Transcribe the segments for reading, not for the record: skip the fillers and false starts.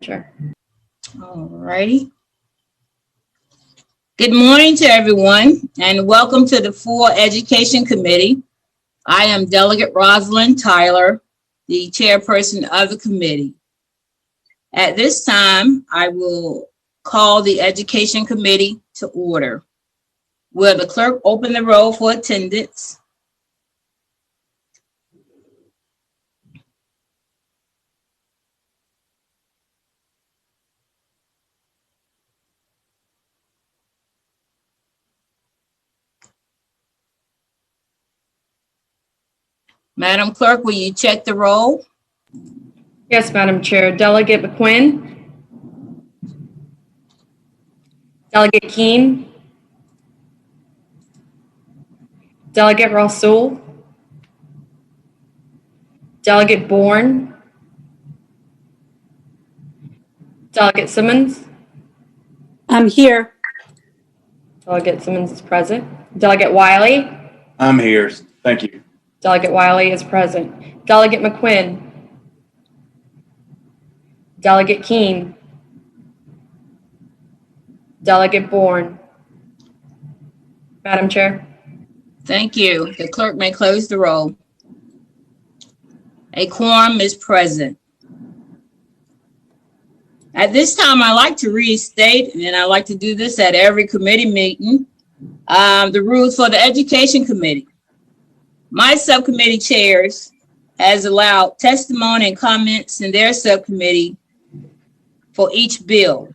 Sure. All righty. Good morning to everyone, and welcome to the Full Education Committee. I am Delegate Rosalind Tyler, the chairperson of the committee. At this time, I will call the Education Committee to order. Will the clerk open the roll for attendance? Madam Clerk, will you check the roll? Yes, Madam Chair. Delegate McQuinn. Delegate Keene. Delegate Rasul. Delegate Bourne. Delegate Simmons. I'm here. Delegate Simmons is present. Delegate Wiley. I'm here. Thank you. Delegate Wiley is present. Delegate McQuinn. Delegate Keene. Delegate Bourne. Madam Chair. Thank you. The clerk may close the roll. A quorum is present. At this time, I like to restate, and I like to do this at every committee meeting, the rules for the Education Committee. My subcommittee chairs has allowed testimony and comments in their subcommittee for each bill.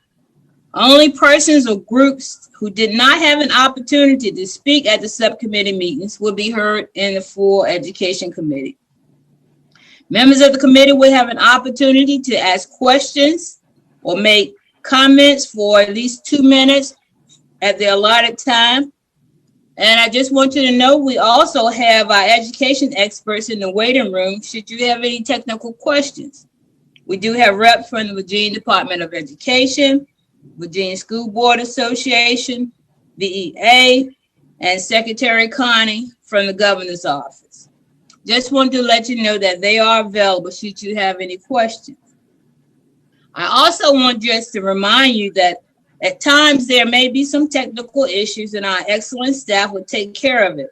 Only persons or groups who did not have an opportunity to speak at the subcommittee meetings will be heard in the Full Education Committee. Members of the committee will have an opportunity to ask questions or make comments for at least 2 minutes at the allotted time. And I just want you to know we also have our education experts in the waiting room should you have any technical questions. We do have reps from the Virginia Department of Education, Virginia School Board Association, VEA, and Secretary Connie from the Governor's Office. Just wanted to let you know that they are available should you have any questions. I also want just to remind you that at times there may be some technical issues and our excellent staff will take care of it.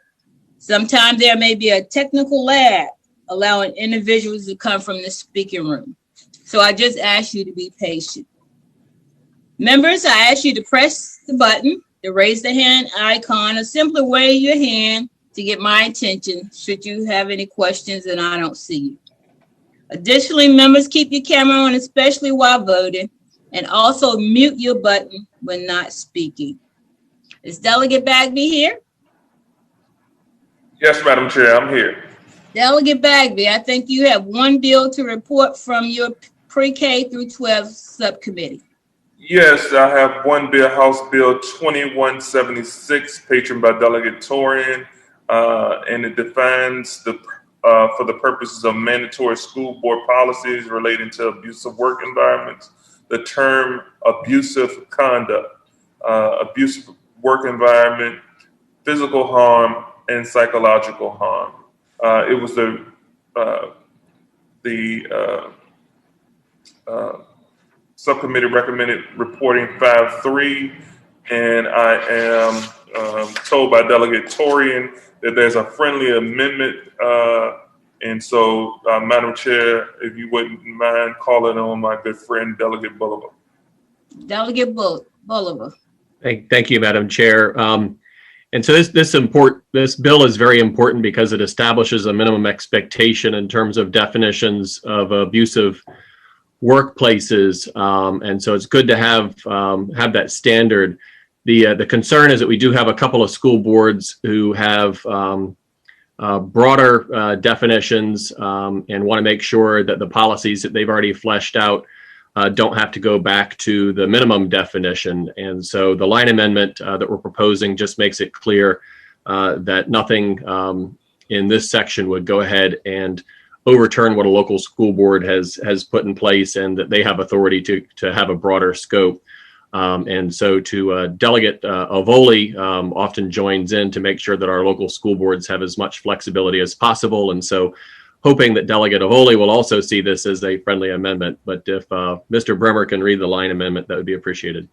Sometimes there may be a technical lag allowing individuals to come from the speaking room. So I just ask you to be patient. Members, I ask you to press the button, the raise the hand icon, or simply wave your hand to get my attention should you have any questions and I don't see you. Additionally, members, keep your camera on, especially while voting, and also mute your button when not speaking. Is Delegate Bagby here? Yes, Madam Chair, I'm here. Delegate Bagby, I think you have one bill to report from your pre-K through 12 subcommittee. Yes, I have one bill, House Bill 2176, patroned by Delegate Torian, and it defines for the purposes of mandatory school board policies relating to abusive work environments, the term abusive conduct, abusive work environment, physical harm, and psychological harm. It was the subcommittee recommended reporting 5.3, and I am told by Delegate Torian that there's a friendly amendment, and so, Madam Chair, if you wouldn't mind calling on my good friend, Delegate Bolivar. Delegate Bolivar. Thank you, Madam Chair. And so this bill is very important because it establishes a minimum expectation in terms of definitions of abusive workplaces, and so it's good to have that standard. The concern is that we do have a couple of school boards who have broader definitions and want to make sure that the policies that they've already fleshed out don't have to go back to the minimum definition. And so the line amendment that we're proposing just makes it clear that nothing in this section would go ahead and overturn what a local school board has put in place, and that they have authority to have a broader scope. And so Delegate Avoli often joins in to make sure that our local school boards have as much flexibility as possible. And so hoping that Delegate Avoli will also see this as a friendly amendment. But if Mr. Bremer can read the line amendment, that would be appreciated.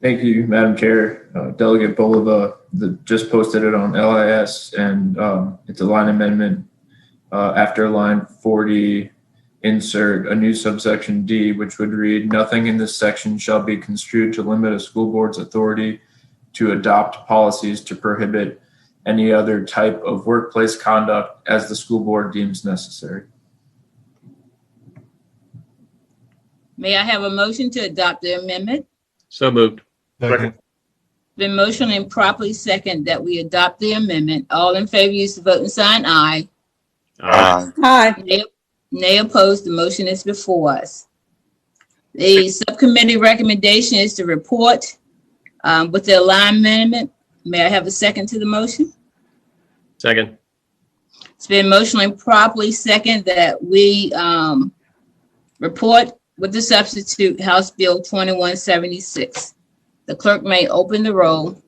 Thank you, Madam Chair. Delegate Bolova just posted it on LIS, and it's a line amendment. After line 40, insert a new subsection D, which would read, nothing in this section shall be construed to limit a school board's authority to adopt policies to prohibit any other type of workplace conduct as the school board deems necessary. May I have a motion to adopt the amendment? So moved. Second. Been motioned and properly second that we adopt the amendment. All in favor, use the voting sign aye. Aye. Nay opposed. The motion is before us. The subcommittee recommendation is to report with the line amendment. May I have a second to the motion? Second. It's been motioned and properly second that we report with the substitute House Bill 2176. The clerk may open the roll.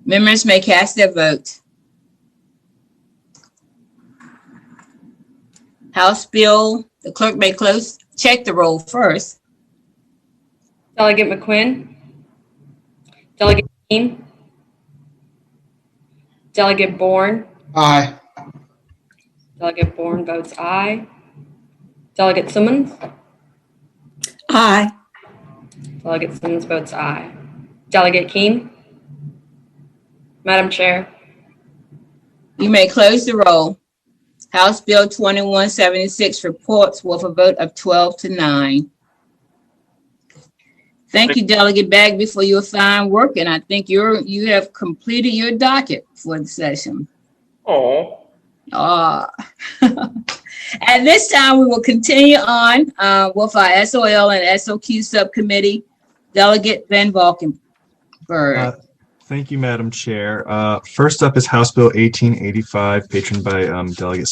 Members may cast their vote. House Bill, the clerk may check the roll first. Delegate McQuinn. Delegate Keane. Delegate Bourne. Aye. Delegate Bourne votes aye. Delegate Simmons. Aye. Delegate Simmons votes aye. Delegate Keane. Madam Chair. You may close the roll. House Bill 2176 reports with a vote of 12-9. Thank you, Delegate Bagby, for your fine work, and I think you have completed your docket for the session. Oh. At this time, we will continue on with our SOL and SOQ subcommittee. Delegate Van Valkenburg. Thank you, Madam Chair. First up is House Bill 1885, patroned by Delegate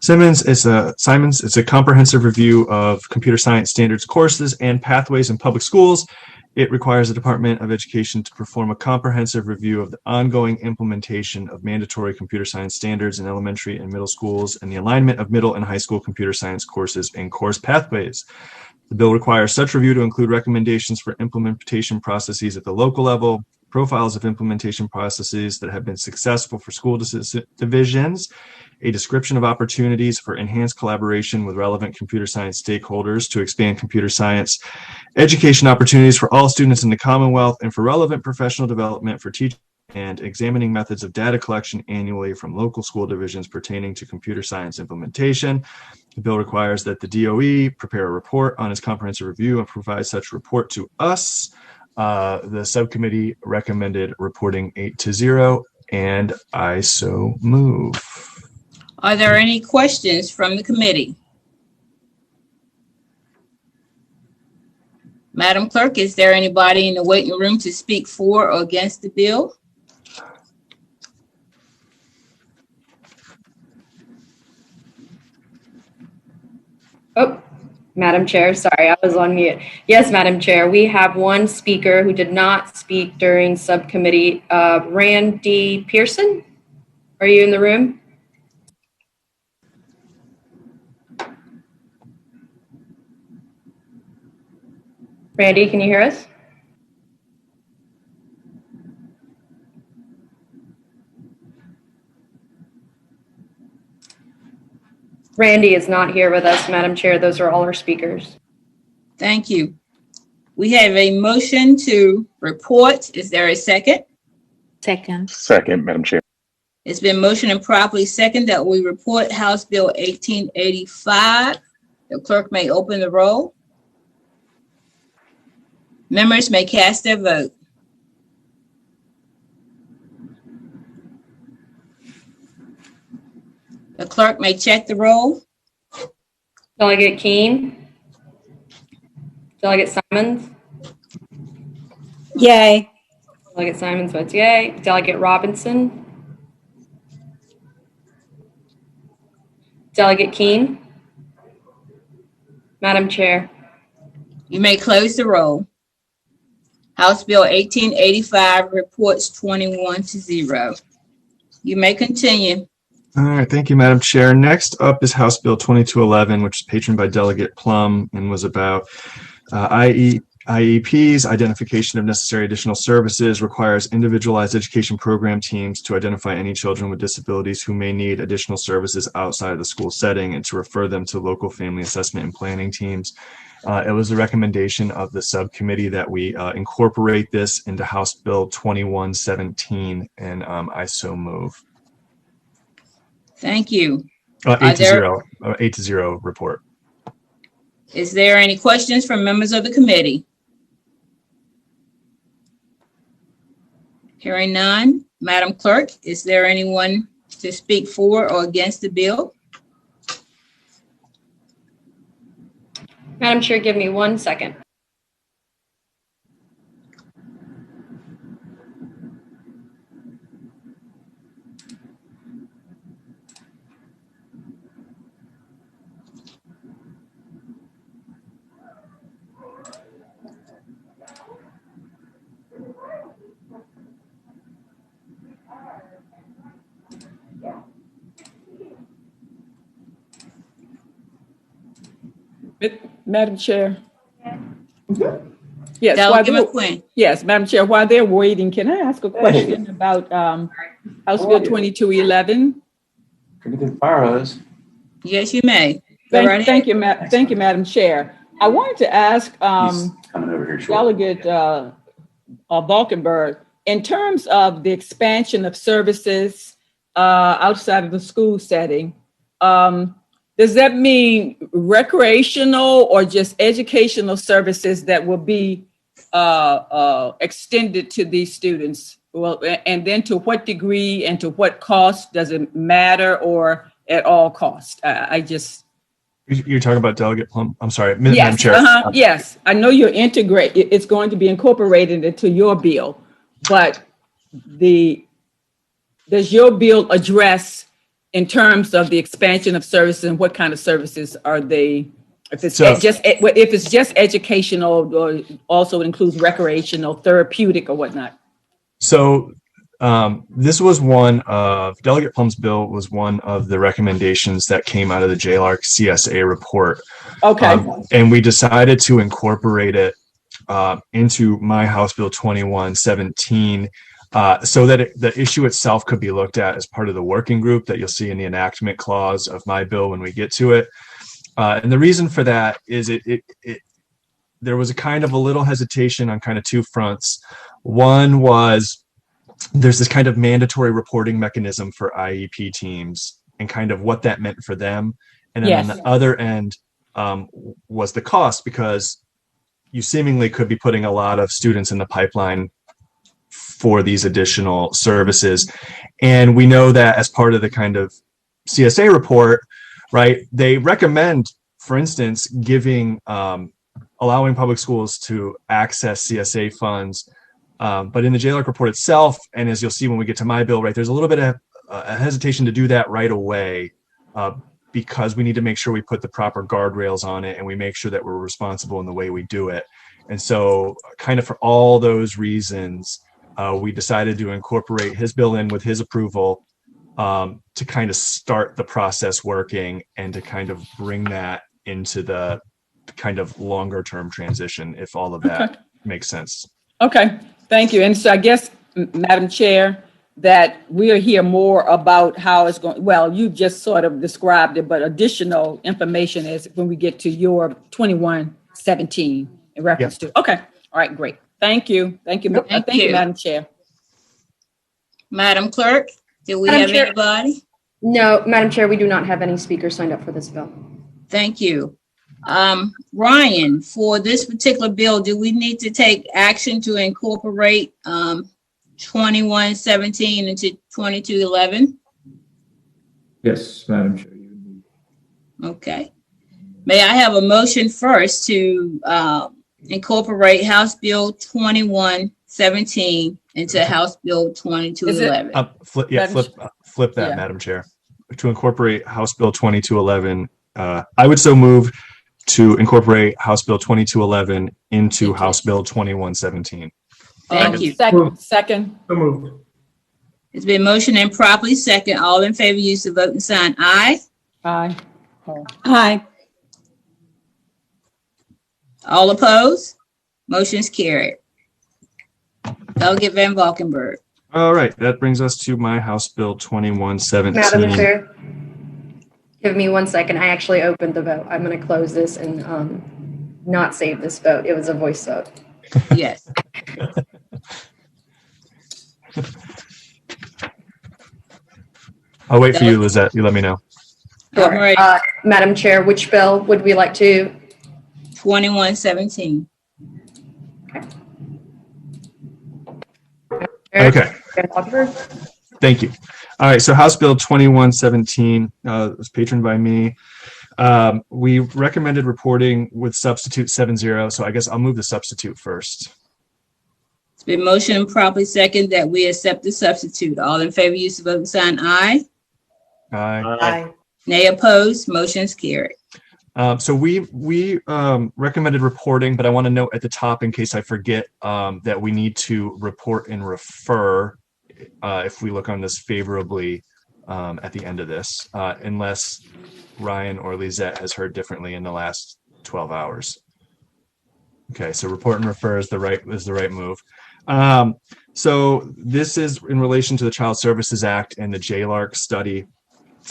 Simmons. It's a comprehensive review of computer science standards courses and pathways in public schools. It requires the Department of Education to perform a comprehensive review of the ongoing implementation of mandatory computer science standards in elementary and middle schools and the alignment of middle and high school computer science courses and course pathways. The bill requires such review to include recommendations for implementation processes at the local level, profiles of implementation processes that have been successful for school divisions, a description of opportunities for enhanced collaboration with relevant computer science stakeholders to expand computer science education opportunities for all students in the Commonwealth, and for relevant professional development for teachers, and examining methods of data collection annually from local school divisions pertaining to computer science implementation. The bill requires that the DOE prepare a report on its comprehensive review and provide such report to us. The subcommittee recommended reporting 8-0, and I so move. Are there any questions from the committee? Madam Clerk, is there anybody in the waiting room to speak for or against the bill? Oh, Madam Chair, sorry, I was on mute. Yes, Madam Chair, we have one speaker who did not speak during subcommittee. Randy Pearson, are you in the room? Randy, can you hear us? Randy is not here with us, Madam Chair. Those are all our speakers. Thank you. We have a motion to report. Is there a second? Second. Second, Madam Chair. It's been motioned and properly second that we report House Bill 1885. The clerk may open the roll. Members may cast their vote. The clerk may check the roll. Delegate Keane. Delegate Simons. Yay. Delegate Simons votes yay. Delegate Robinson. Delegate Keane. Madam Chair. You may close the roll. House Bill 1885 reports 21-0. You may continue. All right, thank you, Madam Chair. Next up is House Bill 2211, which is patroned by Delegate Plum and was about IEPs, identification of necessary additional services, requires individualized education program teams to identify any children with disabilities who may need additional services outside of the school setting and to refer them to local family assessment and planning teams. It was a recommendation of the subcommittee that we incorporate this into House Bill 2117, and I so move. Thank you. 8-0 report. Is there any questions from members of the committee? Hearing none. Madam Clerk, is there anyone to speak for or against the bill? Madam Chair, give me 1 second. Madam Chair. Yes, Delegate McQueen. yes, Madam Chair, while they're waiting, can I ask a question about House Bill 2211? Fire hose. Yes, you may. Thank you, Madam Chair. I wanted to ask He's coming over here shortly. Delegate Valkenberg, in terms of the expansion of services outside of the school setting, does that mean recreational or just educational services that will be extended to these students? Well, and then to what degree and to what cost? Does it matter or at all cost? You're talking about Delegate Plum? I'm sorry, Yes, Madam Chair. yes. I know it's going to be incorporated into your bill, but does your bill address in terms of the expansion of services and what kind of services are they? If it's just educational, or also includes recreational, therapeutic, or whatnot. So this was one of Delegate Plum's bill was one of the recommendations that came out of the JLARC CSA report. Okay. And we decided to incorporate it into my House Bill 2117 so that the issue itself could be looked at as part of the working group that you'll see in the enactment clause of my bill when we get to it. And the reason for that is there was a kind of a little hesitation on kind of two fronts. One was there's this kind of mandatory reporting mechanism for IEP teams and kind of what that meant for them. And then on the other end was the cost, because you seemingly could be putting a lot of students in the pipeline for these additional services. And we know that as part of the kind of CSA report, right, they recommend, for instance, giving, allowing public schools to access CSA funds. But in the JLARC report itself, and as you'll see when we get to my bill, right, there's a little bit of a hesitation to do that right away because we need to make sure we put the proper guardrails on it and we make sure that we're responsible in the way we do it. And so kind of for all those reasons, we decided to incorporate his bill in with his approval to kind of start the process working and to kind of bring that into the kind of longer term transition, if all of that makes sense. Okay, thank you. And so I guess, Madam Chair, that we'll hear more about how it's going. Well, you just sort of described it, but additional information is when we get to your 2117 in reference to. Okay, all right, great. Thank you. Thank you. Thank you, Madam Chair. Madam Clerk, do we Madam have Chair. anybody? No, Madam Chair, we do not have any speakers signed up for this bill. Thank you. Ryan, for this particular bill, do we need to take action to incorporate 2117 into 2211? Yes, Madam Chair. Okay. May I have a motion first to incorporate House Bill 2117 into House Bill 2211? Flip that, Madam Chair. To incorporate House Bill 2211, I would so move to incorporate House Bill 2211 into House Bill 2117. Thank you. Second. So moved. It's been motioned and properly second. All in favor, use the voting sign aye. Aye. Aye. All opposed? Motion is carried. Delegate Van Valkenburg. All right, that brings us to my House Bill 2117. Madam Chair, give me 1 second. I actually opened the vote. I'm going to close this and not save this vote. It was a voice vote. Yes. I'll wait for you, Lizette. You let me know. All right. Madam Chair, which bill would we like to? 2117. Okay. Thank you. All right, so House Bill 2117 was patroned by me. We recommended reporting with substitute 70, so I guess I'll move the substitute first. It's been motioned and properly second that we accept the substitute. All in favor, use the voting sign aye. Aye. Nay opposed, motion is carried. So we recommended reporting, but I want to note at the top, in case I forget, that we need to report and refer if we look on this favorably at the end of this, unless Ryan or Lizette has heard differently in the last 12 hours. Okay, so report and refer is the right move. So this is in relation to the Child Services Act and the JLARC study.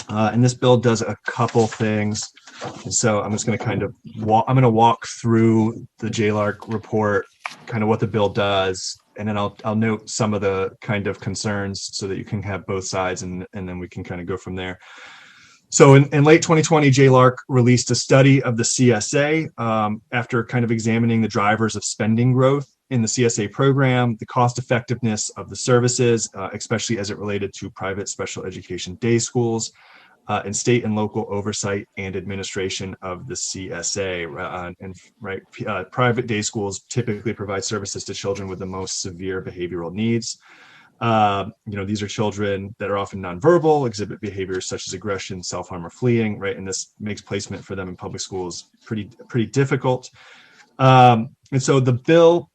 And this bill does a couple things. And so I'm just going to kind of walk through the JLARC report, kind of what the bill does, and then I'll note some of the kind of concerns so that you can have both sides, and then we can kind of go from there. So in late 2020, JLARC released a study of the CSA after kind of examining the drivers of spending growth in the CSA program, the cost effectiveness of the services, especially as it related to private special education day schools, and state and local oversight and administration of the CSA. Private day schools typically provide services to children with the most severe behavioral needs. These are children that are often nonverbal, exhibit behaviors such as aggression, self-harm, or fleeing, right? And this makes placement for them in public schools pretty difficult. And so the bill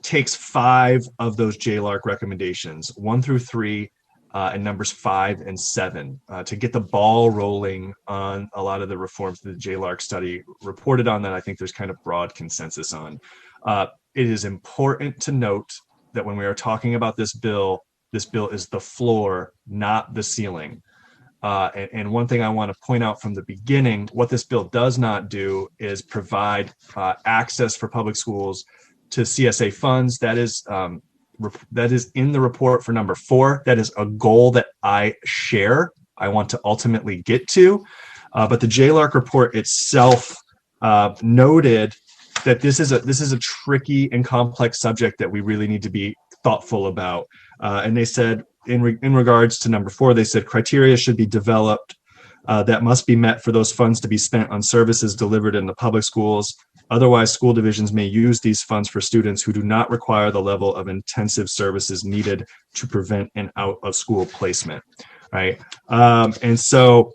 takes 5 of those JLARC recommendations, 1 through 3, and numbers 5 and 7, to get the ball rolling on a lot of the reforms that the JLARC study reported on that I think there's kind of broad consensus on. It is important to note that when we are talking about this bill is the floor, not the ceiling. And one thing I want to point out from the beginning, what this bill does not do is provide access for public schools to CSA funds. That is in the report for number 4. That is a goal that I share. I want to ultimately get to, but the JLARC report itself noted that this is a tricky and complex subject that we really need to be thoughtful about. And they said in regards to number 4, they said criteria should be developed that must be met for those funds to be spent on services delivered in the public schools. Otherwise, school divisions may use these funds for students who do not require the level of intensive services needed to prevent an out-of-school placement, right? And so,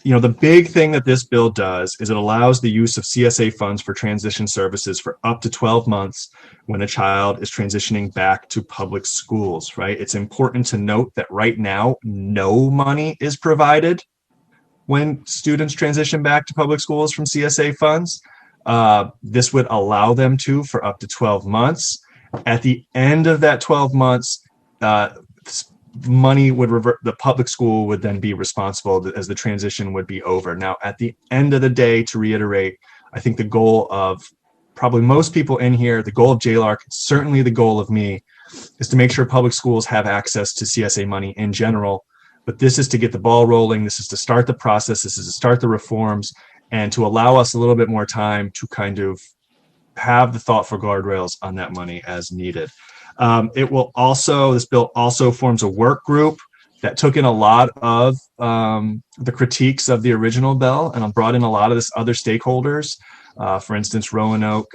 the big thing that this bill does is it allows the use of CSA funds for transition services for up to 12 months when a child is transitioning back to public schools, right? It's important to note that right now, no money is provided when students transition back to public schools from CSA funds. This would allow them to for up to 12 months. At the end of that 12 months, money would revert. The public school would then be responsible as the transition would be over. Now, at the end of the day, to reiterate, I think the goal of probably most people in here, the goal of JLARC, certainly the goal of me, is to make sure public schools have access to CSA money in general. But this is to get the ball rolling. This is to start the process. This is to start the reforms, and to allow us a little bit more time to kind of have the thoughtful guardrails on that money as needed. This bill also forms a work group that took in a lot of the critiques of the original bill and brought in a lot of this other stakeholders. For instance, Roanoke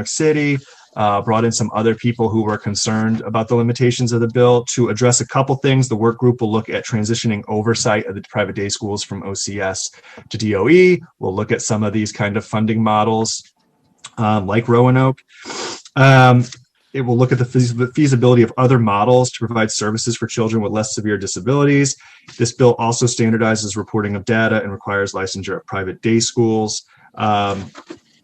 City brought in some other people who were concerned about the limitations of the bill. To address a couple things, the work group will look at transitioning oversight of the private day schools from OCS to DOE. We'll look at some of these kind of funding models like Roanoke. It will look at the feasibility of other models to provide services for children with less severe disabilities. This bill also standardizes reporting of data and requires licensure at private day schools.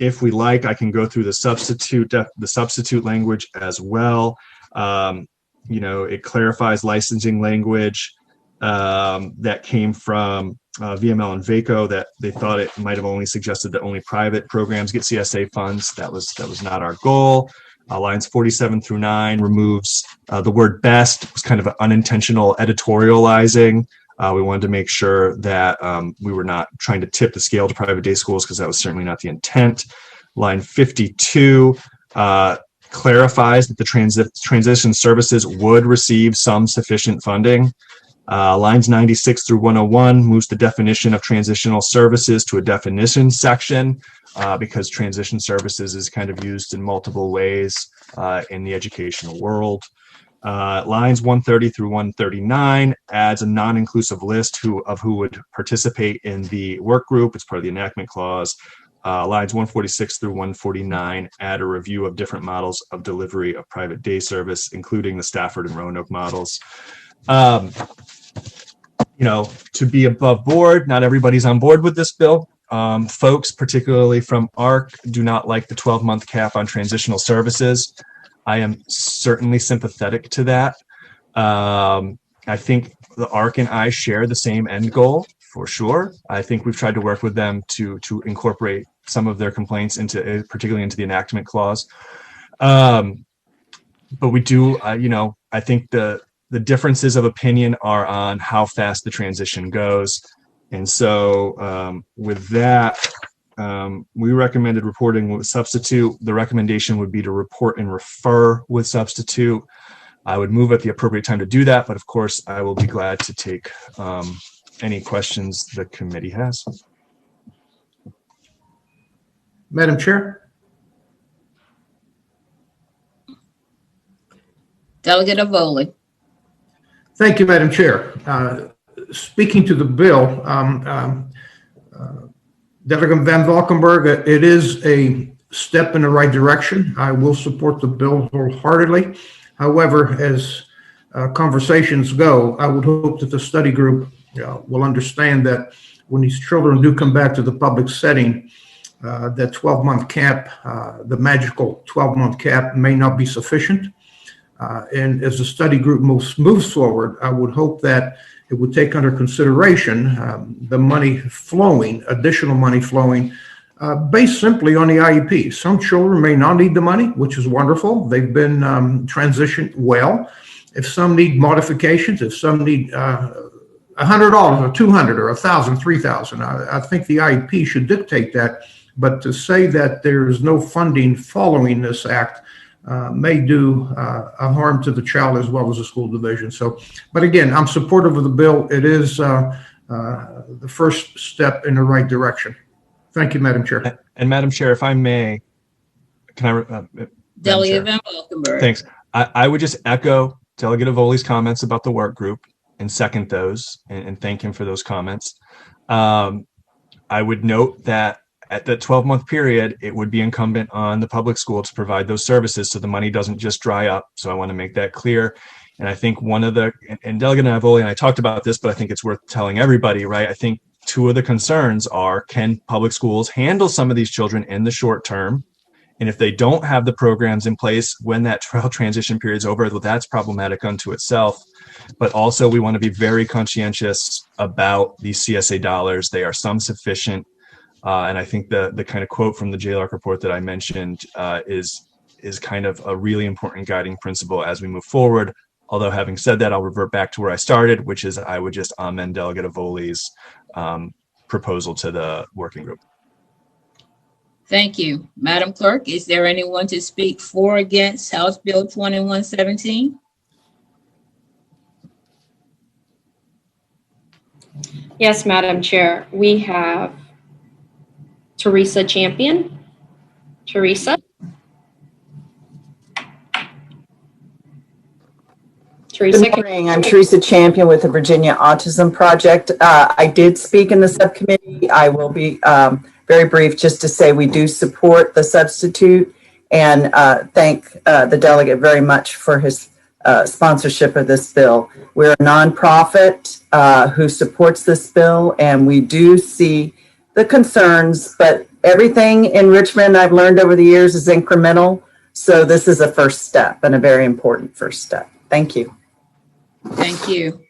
If we like, I can go through the substitute language as well. It clarifies licensing language that came from VML and VACO, that they thought it might have only suggested that only private programs get CSA funds. That was not our goal. Lines 47 through 9 removes the word best. It was kind of an unintentional editorializing. We wanted to make sure that we were not trying to tip the scale to private day schools, because that was certainly not the intent. Line 52 clarifies that the transition services would receive some sufficient funding. Lines 96 through 101 moves the definition of transitional services to a definition section, because transition services is kind of used in multiple ways in the educational world. Lines 130 through 139 adds a non-inclusive list of who would participate in the work group. It's part of the enactment clause. Lines 146 through 149 add a review of different models of delivery of private day service, including the Stafford and Roanoke models. To be above board, not everybody's on board with this bill. Folks, particularly from ARC, do not like the 12-month cap on transitional services. I am certainly sympathetic to that. I think the ARC and I share the same end goal, for sure. I think we've tried to work with them to incorporate some of their complaints particularly into the enactment clause. But we do, I think the differences of opinion are on how fast the transition goes. And so with that, we recommended reporting with substitute. The recommendation would be to report and refer with substitute. I would move at the appropriate time to do that, but of course I will be glad to take any questions the committee has. Madam Chair. Delegate Avoli. Thank you, Madam Chair. Speaking to the bill, Delegate Van Valkenburg, it is a step in the right direction. I will support the bill wholeheartedly. However, as conversations go, I would hope that the study group will understand that when these children do come back to the public setting, that 12-month cap, the magical 12-month cap, may not be sufficient. And as the study group moves forward, I would hope that it would take under consideration the money flowing, additional money flowing, based simply on the IEP. Some children may not need the money, which is wonderful. They've been transitioned well. If some need modifications, if some need $100 or $200 or $1,000, $3,000, I think the IEP should dictate that. But to say that there's no funding following this act may do a harm to the child as well as the school division. So, but again, I'm supportive of the bill. It is the first step in the right direction. Thank you, Madam Chair. And Madam Chair, if I may, can I? Delegate Van Valkenburg. Thanks. I would just echo Delegate Avoli's comments about the work group and second those and thank him for those comments. I would note that at the 12-month period, it would be incumbent on the public school to provide those services so the money doesn't just dry up. So I want to make that clear. And I think and Delegate Avoli and I talked about this, but I think it's worth telling everybody, right? I think two of the concerns are, can public schools handle some of these children in the short term? And if they don't have the programs in place when that transition period is over, well, that's problematic unto itself. But also we want to be very conscientious about these CSA dollars. They are some sufficient. And I think the kind of quote from the JLARC report that I mentioned is kind of a really important guiding principle as we move forward. Although having said that, I'll revert back to where I started, which is I would just amend Delegate Avoli's proposal to the working group. Thank you. Madam Clerk, is there anyone to speak for or against House Bill 2117? Yes, Madam Chair. We have Teresa Champion. Teresa? Good morning. I'm Teresa Champion with the Virginia Autism Project. I did speak in the subcommittee. I will be very brief just to say we do support the substitute and thank the delegate very much for his sponsorship of this bill. We're a nonprofit who supports this bill, and we do see the concerns, but everything in Richmond I've learned over the years is incremental. So this is a first step and a very important first step. Thank you. Thank you.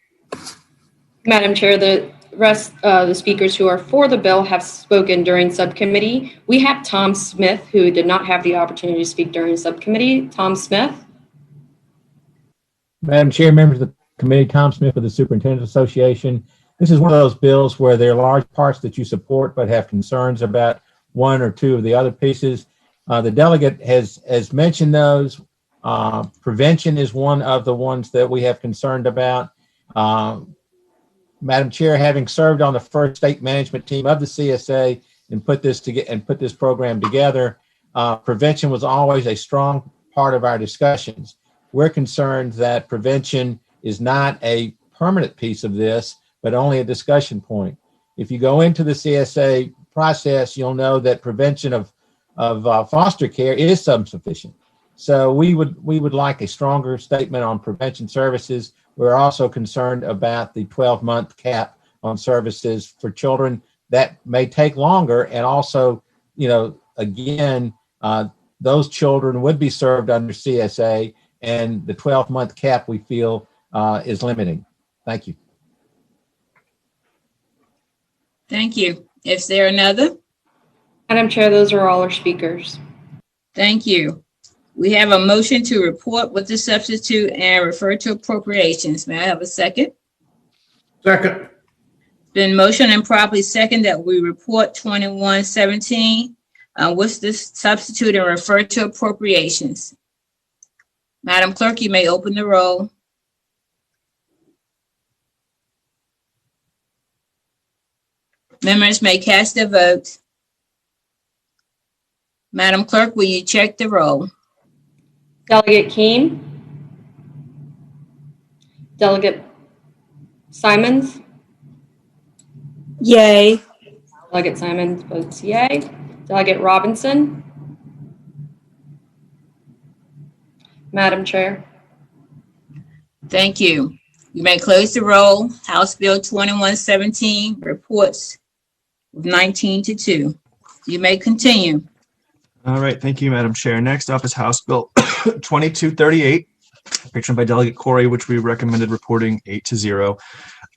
Madam Chair, the rest of the speakers who are for the bill have spoken during subcommittee. We have Tom Smith, who did not have the opportunity to speak during subcommittee. Tom Smith. Madam Chair, members of the committee, Tom Smith of the Superintendent's Association. This is one of those bills where there are large parts that you support but have concerns about one or two of the other pieces. The delegate has mentioned those. Prevention is one of the ones that we have concerned about. Madam Chair, having served on the first state management team of the CSA and put this program together, prevention was always a strong part of our discussions. We're concerned that prevention is not a permanent piece of this, but only a discussion point. If you go into the CSA process, you'll know that prevention of foster care is insufficient. So we would like a stronger statement on prevention services. We're also concerned about the 12-month cap on services for children. That may take longer, and also, again, those children would be served under CSA, and the 12-month cap we feel is limiting. Thank you. Thank you. Is there another? Madam Chair, those are all our speakers. Thank you. We have a motion to report with the substitute and refer to appropriations. May I have a second? Second. Been motion and properly second that we report 2117 with this substitute and refer to appropriations. Madam Clerk, you may open the roll. Members may cast their votes. Madam Clerk, will you check the roll? Delegate Keene. Delegate Simons. Yay. Delegate Simons votes yay. Delegate Robinson. Madam Chair. Thank you. You may close the roll. House Bill 2117 reports with 19-2. You may continue. All right, thank you, Madam Chair. Next up is House Bill 2238, patroned by Delegate Corey, which we recommended reporting 8-0,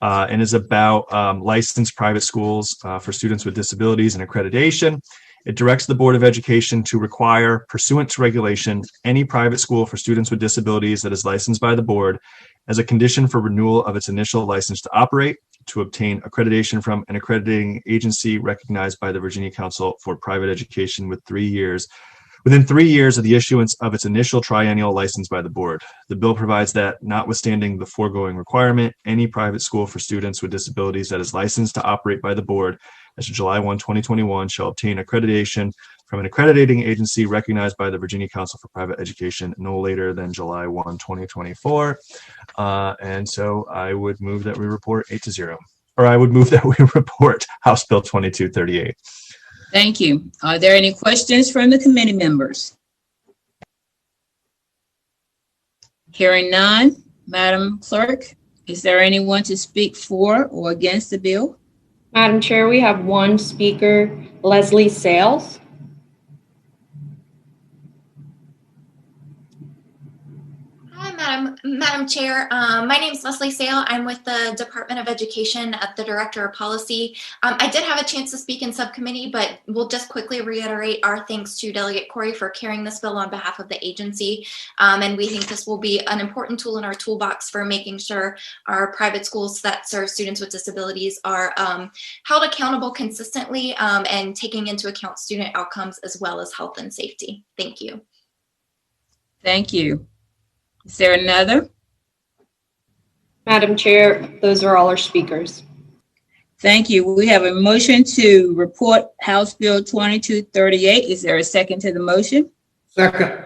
and is about licensed private schools for students with disabilities and accreditation. It directs the Board of Education to require, pursuant to regulation, any private school for students with disabilities that is licensed by the board as a condition for renewal of its initial license to operate, to obtain accreditation from an accrediting agency recognized by the Virginia Council for Private Education within 3 years of the issuance of its initial triennial license by the board. The bill provides that, notwithstanding the foregoing requirement, any private school for students with disabilities that is licensed to operate by the board as of July 1, 2021 shall obtain accreditation from an accrediting agency recognized by the Virginia Council for Private Education no later than July 1, 2024. And so I would move that we report 8-0, or I would move that we report House Bill 2238. Thank you. Are there any questions from the committee members? Hearing none, Madam Clerk, is there anyone to speak for or against the bill? Madam Chair, we have one speaker, Leslie Sales. Hi, Madam Chair. My name is Leslie Sale. I'm with the Department of Education at the Director of Policy. I did have a chance to speak in subcommittee, but we'll just quickly reiterate our thanks to Delegate Corey for carrying this bill on behalf of the agency. And we think this will be an important tool in our toolbox for making sure our private schools that serve students with disabilities are held accountable consistently and taking into account student outcomes as well as health and safety. Thank you. Thank you. Is there another? Madam Chair, those are all our speakers. Thank you. We have a motion to report House Bill 2238. Is there a second to the motion? Second.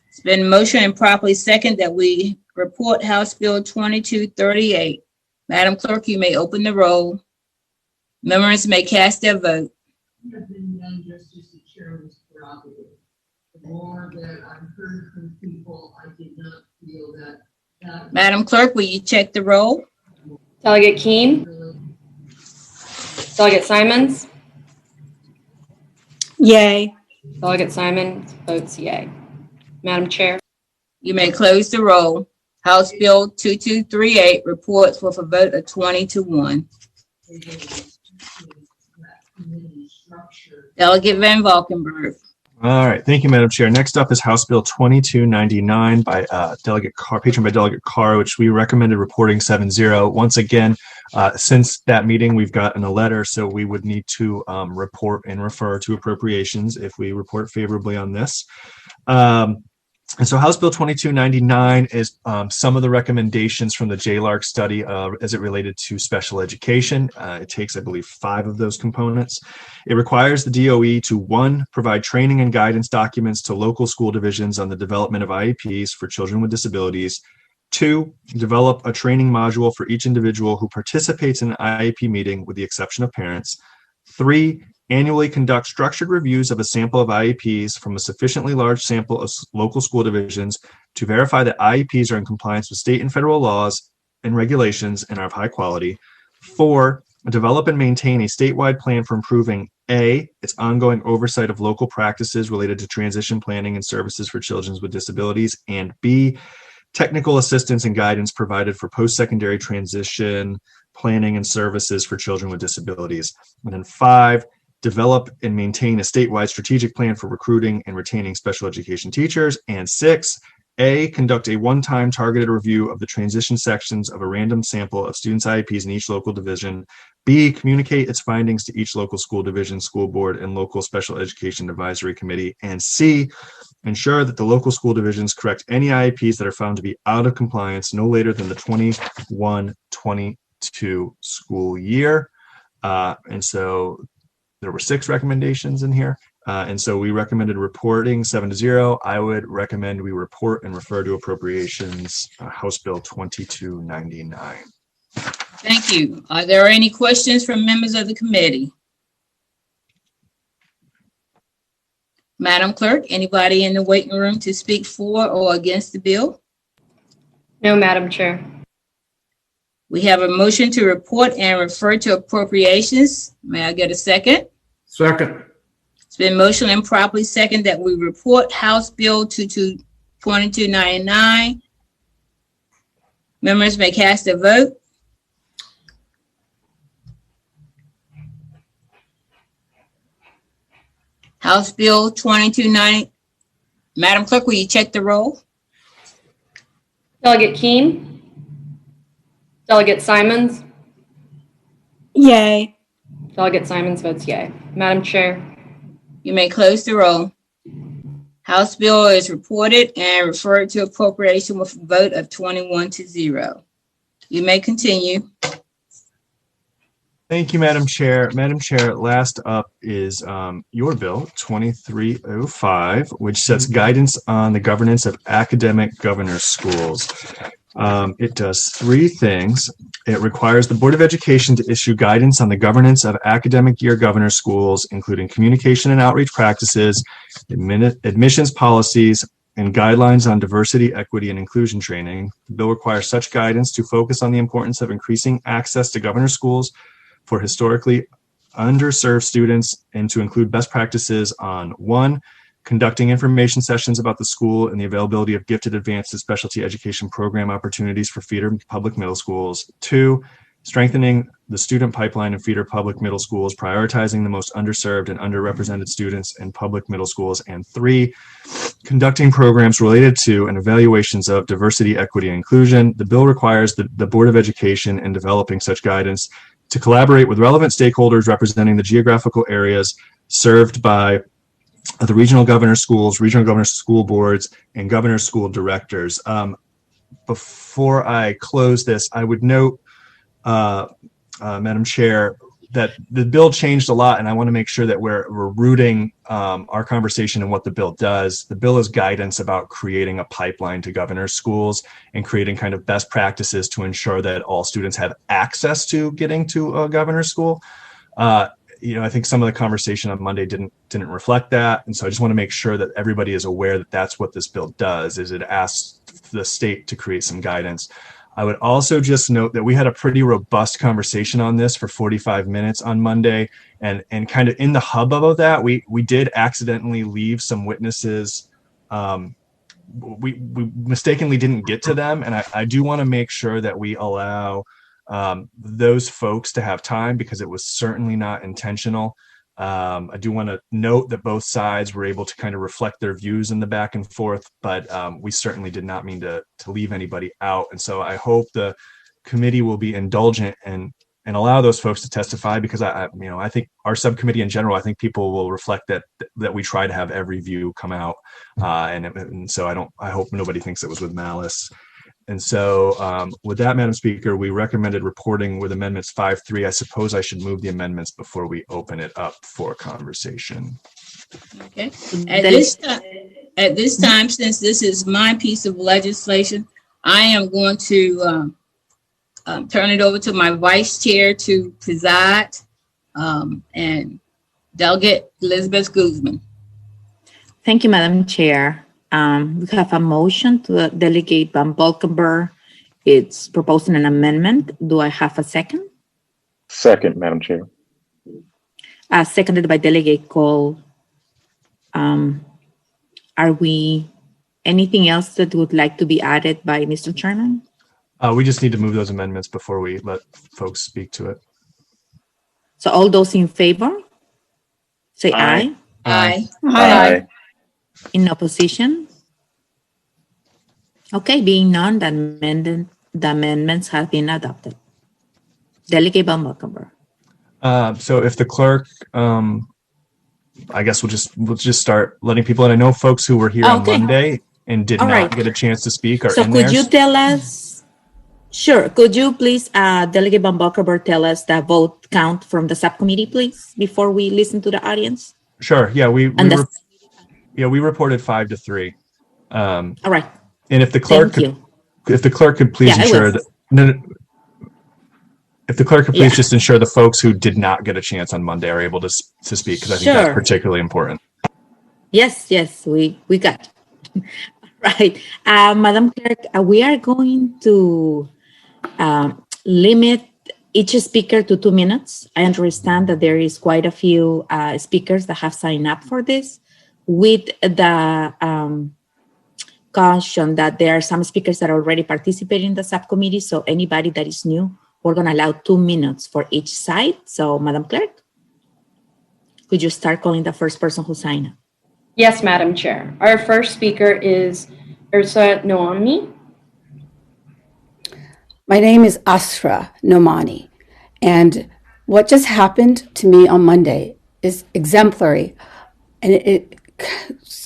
It's been motion and properly second that we report House Bill 2238. Madam Clerk, you may open the roll. Members may cast their vote. Madam Clerk, will you check the roll? Delegate Keen, Delegate Simons, Yay. Delegate Simons votes yay. Madam Chair. You may close the roll. House Bill 2238 reports with a vote of 20-1. Delegate Van Valkenburg. All right, thank you, Madam Chair. Next up is House Bill 2299 by Delegate Carr, patroned by Delegate Carr, which we recommended reporting 7-0. Once again, since that meeting, we've gotten a letter, so we would need to report and refer to appropriations if we report favorably on this. And so House Bill 2299 is some of the recommendations from the JLARC study as it related to special education. It takes, I believe, 5 of those components. It requires the DOE to, 1, provide training and guidance documents to local school divisions on the development of IEPs for children with disabilities. 2, develop a training module for each individual who participates in an IEP meeting with the exception of parents. 3, annually conduct structured reviews of a sample of IEPs from a sufficiently large sample of local school divisions to verify that IEPs are in compliance with state and federal laws and regulations and are of high quality. 4, develop and maintain a statewide plan for improving A, its ongoing oversight of local practices related to transition planning and services for children with disabilities, and B, technical assistance and guidance provided for post-secondary transition planning and services for children with disabilities. And then 5, develop and maintain a statewide strategic plan for recruiting and retaining special education teachers. And 6, A, conduct a one-time targeted review of the transition sections of a random sample of students' IEPs in each local division. B, communicate its findings to each local school division, school board, and local special education advisory committee. And C, ensure that the local school divisions correct any IEPs that are found to be out of compliance no later than the 21-22 school year. And so there were 6 recommendations in here. And so we recommended reporting 7-0. I would recommend we report and refer to appropriations, House Bill 2299. Thank you. Are there any questions from members of the committee? Madam Clerk, anybody in the waiting room to speak for or against the bill? No, Madam Chair. We have a motion to report and refer to appropriations. May I get a second? Second. It's been motioned and properly second that we report House Bill 2299. Members may cast their vote. House Bill 2290. Madam Clerk, will you check the roll? Delegate Keen, Delegate Simons, Yay. Delegate Simons votes yay. Madam Chair. You may close the roll. House Bill is reported and referred to appropriation with a vote of 21-0. You may continue. Thank you, Madam Chair. Madam Chair, last up is your bill, 2305, which sets guidance on the governance of academic governor schools. It does 3 things. It requires the Board of Education to issue guidance on the governance of academic year governor schools, including communication and outreach practices, admissions policies, and guidelines on diversity, equity, and inclusion training. The bill requires such guidance to focus on the importance of increasing access to governor schools for historically underserved students and to include best practices on 1, conducting information sessions about the school and the availability of gifted advanced and specialty education program opportunities for feeder public middle schools. 2, strengthening the student pipeline in feeder public middle schools, prioritizing the most underserved and underrepresented students in public middle schools. And 3, conducting programs related to and evaluations of diversity, equity, and inclusion. The bill requires the Board of Education in developing such guidance to collaborate with relevant stakeholders representing the geographical areas served by the regional governor schools, regional governor school boards, and governor school directors. Before I close this, I would note, Madam Chair, that the bill changed a lot, and I want to make sure that we're rooting our conversation in what the bill does. The bill is guidance about creating a pipeline to governor schools and creating kind of best practices to ensure that all students have access to getting to a governor school. I think some of the conversation on Monday didn't reflect that. And so I just want to make sure that everybody is aware that that's what this bill does, is it asks the state to create some guidance. I would also just note that we had a pretty robust conversation on this for 45 minutes on Monday. And kind of in the hubbub of that, we did accidentally leave some witnesses. We mistakenly didn't get to them. And I do want to make sure that we allow those folks to have time, because it was certainly not intentional. I do want to note that both sides were able to kind of reflect their views in the back and forth, but we certainly did not mean to leave anybody out. And so I hope the committee will be indulgent and allow those folks to testify, because I think our subcommittee in general, I think people will reflect that we try to have every view come out. And so I hope nobody thinks it was with malice. And so with that, Madam Speaker, we recommended reporting with amendments 5.3. I suppose I should move the amendments before we open it up for conversation. Okay. At this time, since this is my piece of legislation, I am going to turn it over to my vice chair to preside, and Delegate Elizabeth Guzman. Thank you, Madam Chair. We have a motion to Delegate Van Valkenburg. It's proposing an amendment. Do I have a second? Second, Madam Chair. Seconded by Delegate Cole. Are we anything else that would like to be added by Mr. Chairman? We just need to move those amendments before we let folks speak to it. So all those in favor, say aye. Aye. Aye. In opposition? Okay, being none, the amendments have been adopted. Delegate Van Valkenburg. So if the clerk, I guess we'll just start letting people in. I know folks who were here on Monday and did not get a chance to speak are so in there. could you tell us? Sure. Could you please, Delegate Van Valkenburg, tell us the vote count from the subcommittee, please, before we listen to the audience? Sure. Yeah, we reported 5-3. All right. And if the clerk could please ensure that if the clerk could please just ensure the folks who did not get a chance on Monday are able to speak, because I think that's particularly important. Yes, we got it. Right. Madam Clerk, we are going to limit each speaker to 2 minutes. I understand that there is quite a few speakers that have signed up for this, with the caution that there are some speakers that are already participating in the subcommittee. So anybody that is new, we're going to allow 2 minutes for each side. So Madam Clerk, could you start calling the first person who signed up? Yes, Madam Chair. Our first speaker is Ursa Noami. My name is Asra Nomani, and what just happened to me on Monday is exemplary, and it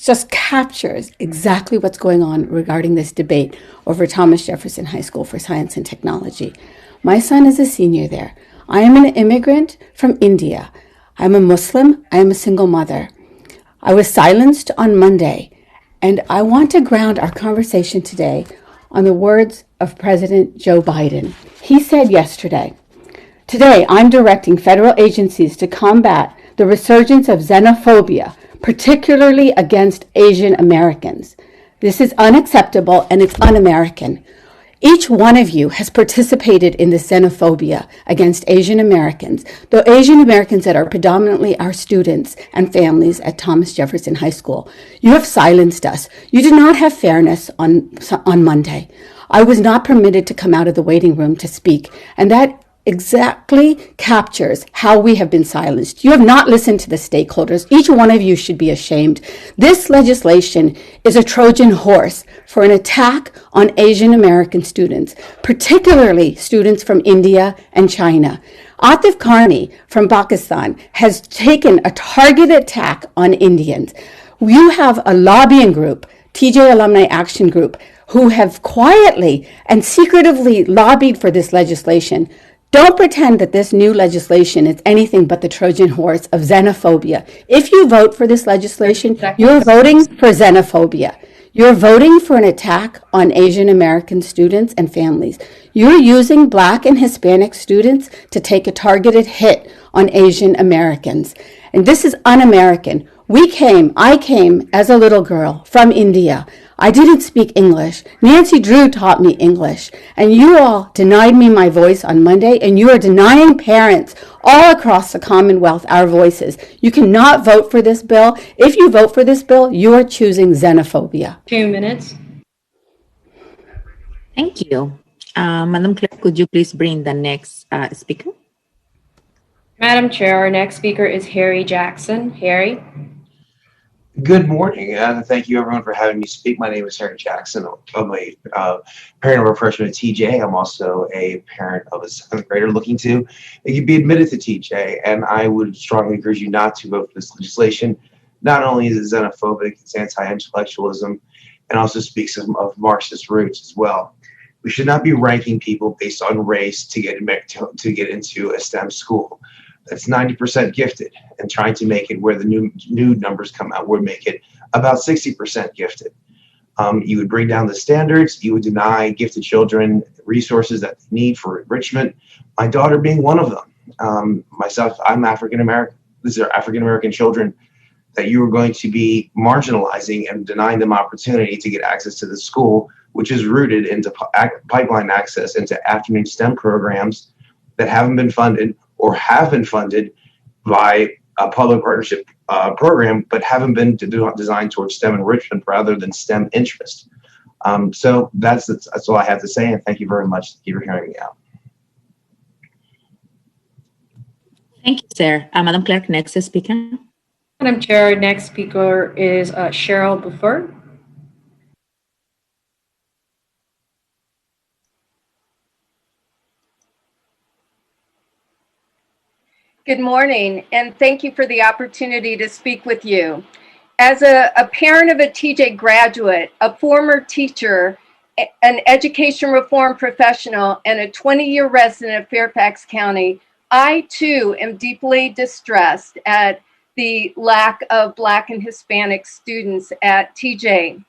just captures exactly what's going on regarding this debate over Thomas Jefferson High School for Science and Technology. My son is a senior there. I am an immigrant from India. I'm a Muslim. I am a single mother. I was silenced on Monday, and I want to ground our conversation today on the words of President Joe Biden. He said yesterday, "Today, I'm directing federal agencies to combat the resurgence of xenophobia, particularly against Asian Americans. This is unacceptable and it's un-American. Each one of you has participated in this xenophobia against Asian Americans, though Asian Americans that are predominantly our students and families at Thomas Jefferson High School. You have silenced us. You did not have fairness on Monday. I was not permitted to come out of the waiting room to speak, and that exactly captures how we have been silenced. You have not listened to the stakeholders. Each one of you should be ashamed. This legislation is a Trojan horse for an attack on Asian American students, particularly students from India and China. Atif Karni from Pakistan has taken a targeted attack on Indians. You have a lobbying group, TJ Alumni Action Group, who have quietly and secretively lobbied for this legislation. Don't pretend that this new legislation is anything but the Trojan horse of xenophobia. If you vote for this legislation, you're voting for xenophobia. You're voting for an attack on Asian American students and families. You're using Black and Hispanic students to take a targeted hit on Asian Americans. And this is un-American. I came as a little girl from India. I didn't speak English. Nancy Drew taught me English. And you all denied me my voice on Monday, and you are denying parents all across the Commonwealth our voices. You cannot vote for this bill. If you vote for this bill, you are choosing xenophobia. 2 minutes. Thank you. Madam Clerk, could you please bring the next speaker? Madam Chair, our next speaker is Harry Jackson. Harry. Good morning, and thank you everyone for having me speak. My name is Harry Jackson. I'm a parent of a freshman at TJ. I'm also a parent of a 7th grader looking to be admitted to TJ, and I would strongly encourage you not to vote for this legislation. Not only is it xenophobic, it's anti-intellectualism, and also speaks of Marxist roots as well. We should not be ranking people based on race to get into a STEM school. That's 90% gifted, and trying to make it where the new numbers come out would make it about 60% gifted. You would bring down the standards. You would deny gifted children resources that they need for enrichment. My daughter being one of them. Myself, I'm African American. These are African American children that you are going to be marginalizing and denying them opportunity to get access to the school, which is rooted into pipeline access into afternoon STEM programs that haven't been funded or have been funded by a public partnership program, but haven't been designed towards STEM enrichment rather than STEM interest. So that's all I have to say, and thank you very much for hearing me out. Thank you, sir. Madam Clerk, next speaker. Madam Chair, our next speaker is Cheryl Buffer. Good morning, and thank you for the opportunity to speak with you. As a parent of a TJ graduate, a former teacher, an education reform professional, and a 20-year resident of Fairfax County, I too am deeply distressed at the lack of Black and Hispanic students at TJ.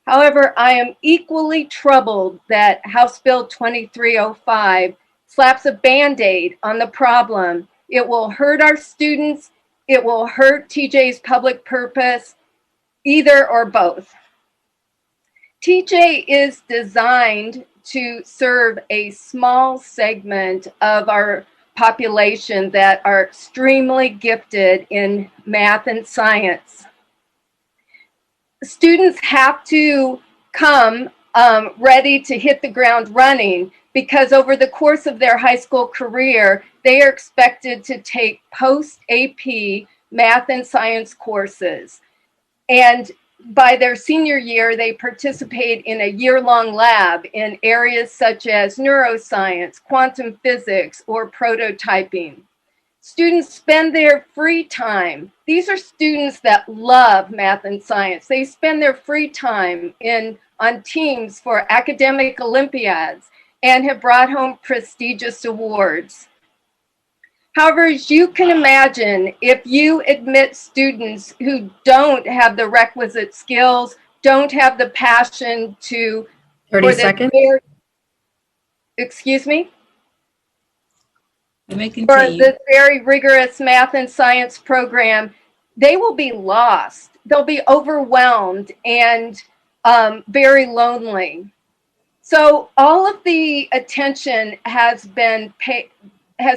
However, I am equally troubled that House Bill 2305 slaps a Band-Aid on the problem. It will hurt our students. It will hurt TJ's public purpose, either or both. TJ is designed to serve a small segment of our population that are extremely gifted in math and science. Students have to come ready to hit the ground running, because over the course of their high school career, they are expected to take post-AP math and science courses. And by their senior year, they participate in a year-long lab in areas such as neuroscience, quantum physics, or prototyping. Students spend their free time. These are students that love math and science. They spend their free time on teams for academic Olympiads and have brought home prestigious awards. However, as you can imagine, if you admit students who don't have the requisite skills, don't have the passion to... 30 seconds. Excuse me? You may For continue. this very rigorous math and science program, they will be lost. They'll be overwhelmed and very lonely. So all of the attention has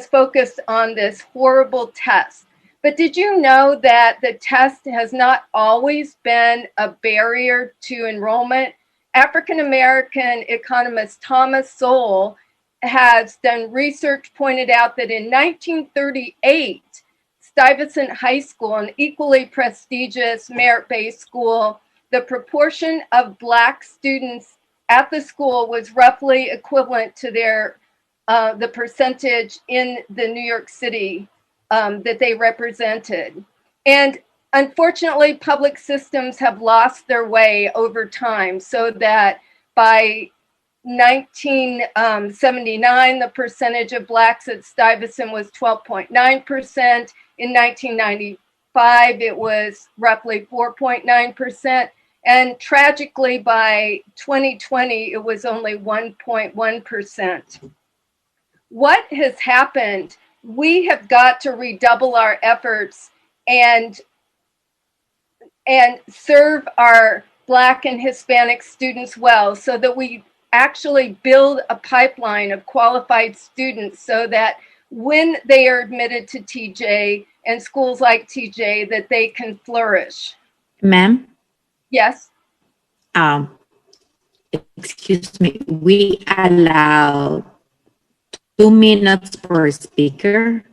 focused on this horrible test. But did you know that the test has not always been a barrier to enrollment? African-American economist Thomas Sowell has done research, pointed out that in 1938, Stuyvesant High School, an equally prestigious merit-based school, the proportion of Black students at the school was roughly equivalent to the percentage in the New York City that they represented. And unfortunately, public systems have lost their way over time, so that by 1979, the percentage of Blacks at Stuyvesant was 12.9%. In 1995, it was roughly 4.9%. And tragically, by 2020, it was only 1.1%. What has happened we have got to redouble our efforts and serve our Black and Hispanic students well, so that we actually build a pipeline of qualified students, so that when they are admitted to TJ and schools like TJ, that they can flourish. Ma'am, Yes. Excuse me, we allow 2 minutes per speaker,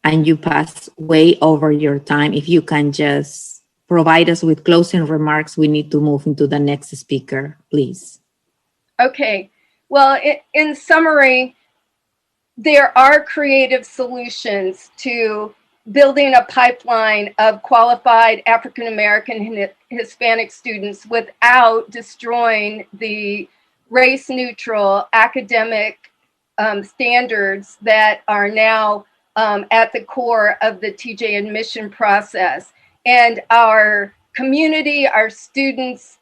and you pass way over your time. If you can just provide us with closing remarks, we need to move into the next speaker, please. Okay. Well, in summary, there are creative solutions to building a pipeline of qualified African American and Hispanic students without destroying the race-neutral academic standards that are now at the core of the TJ admission process. And our community, our students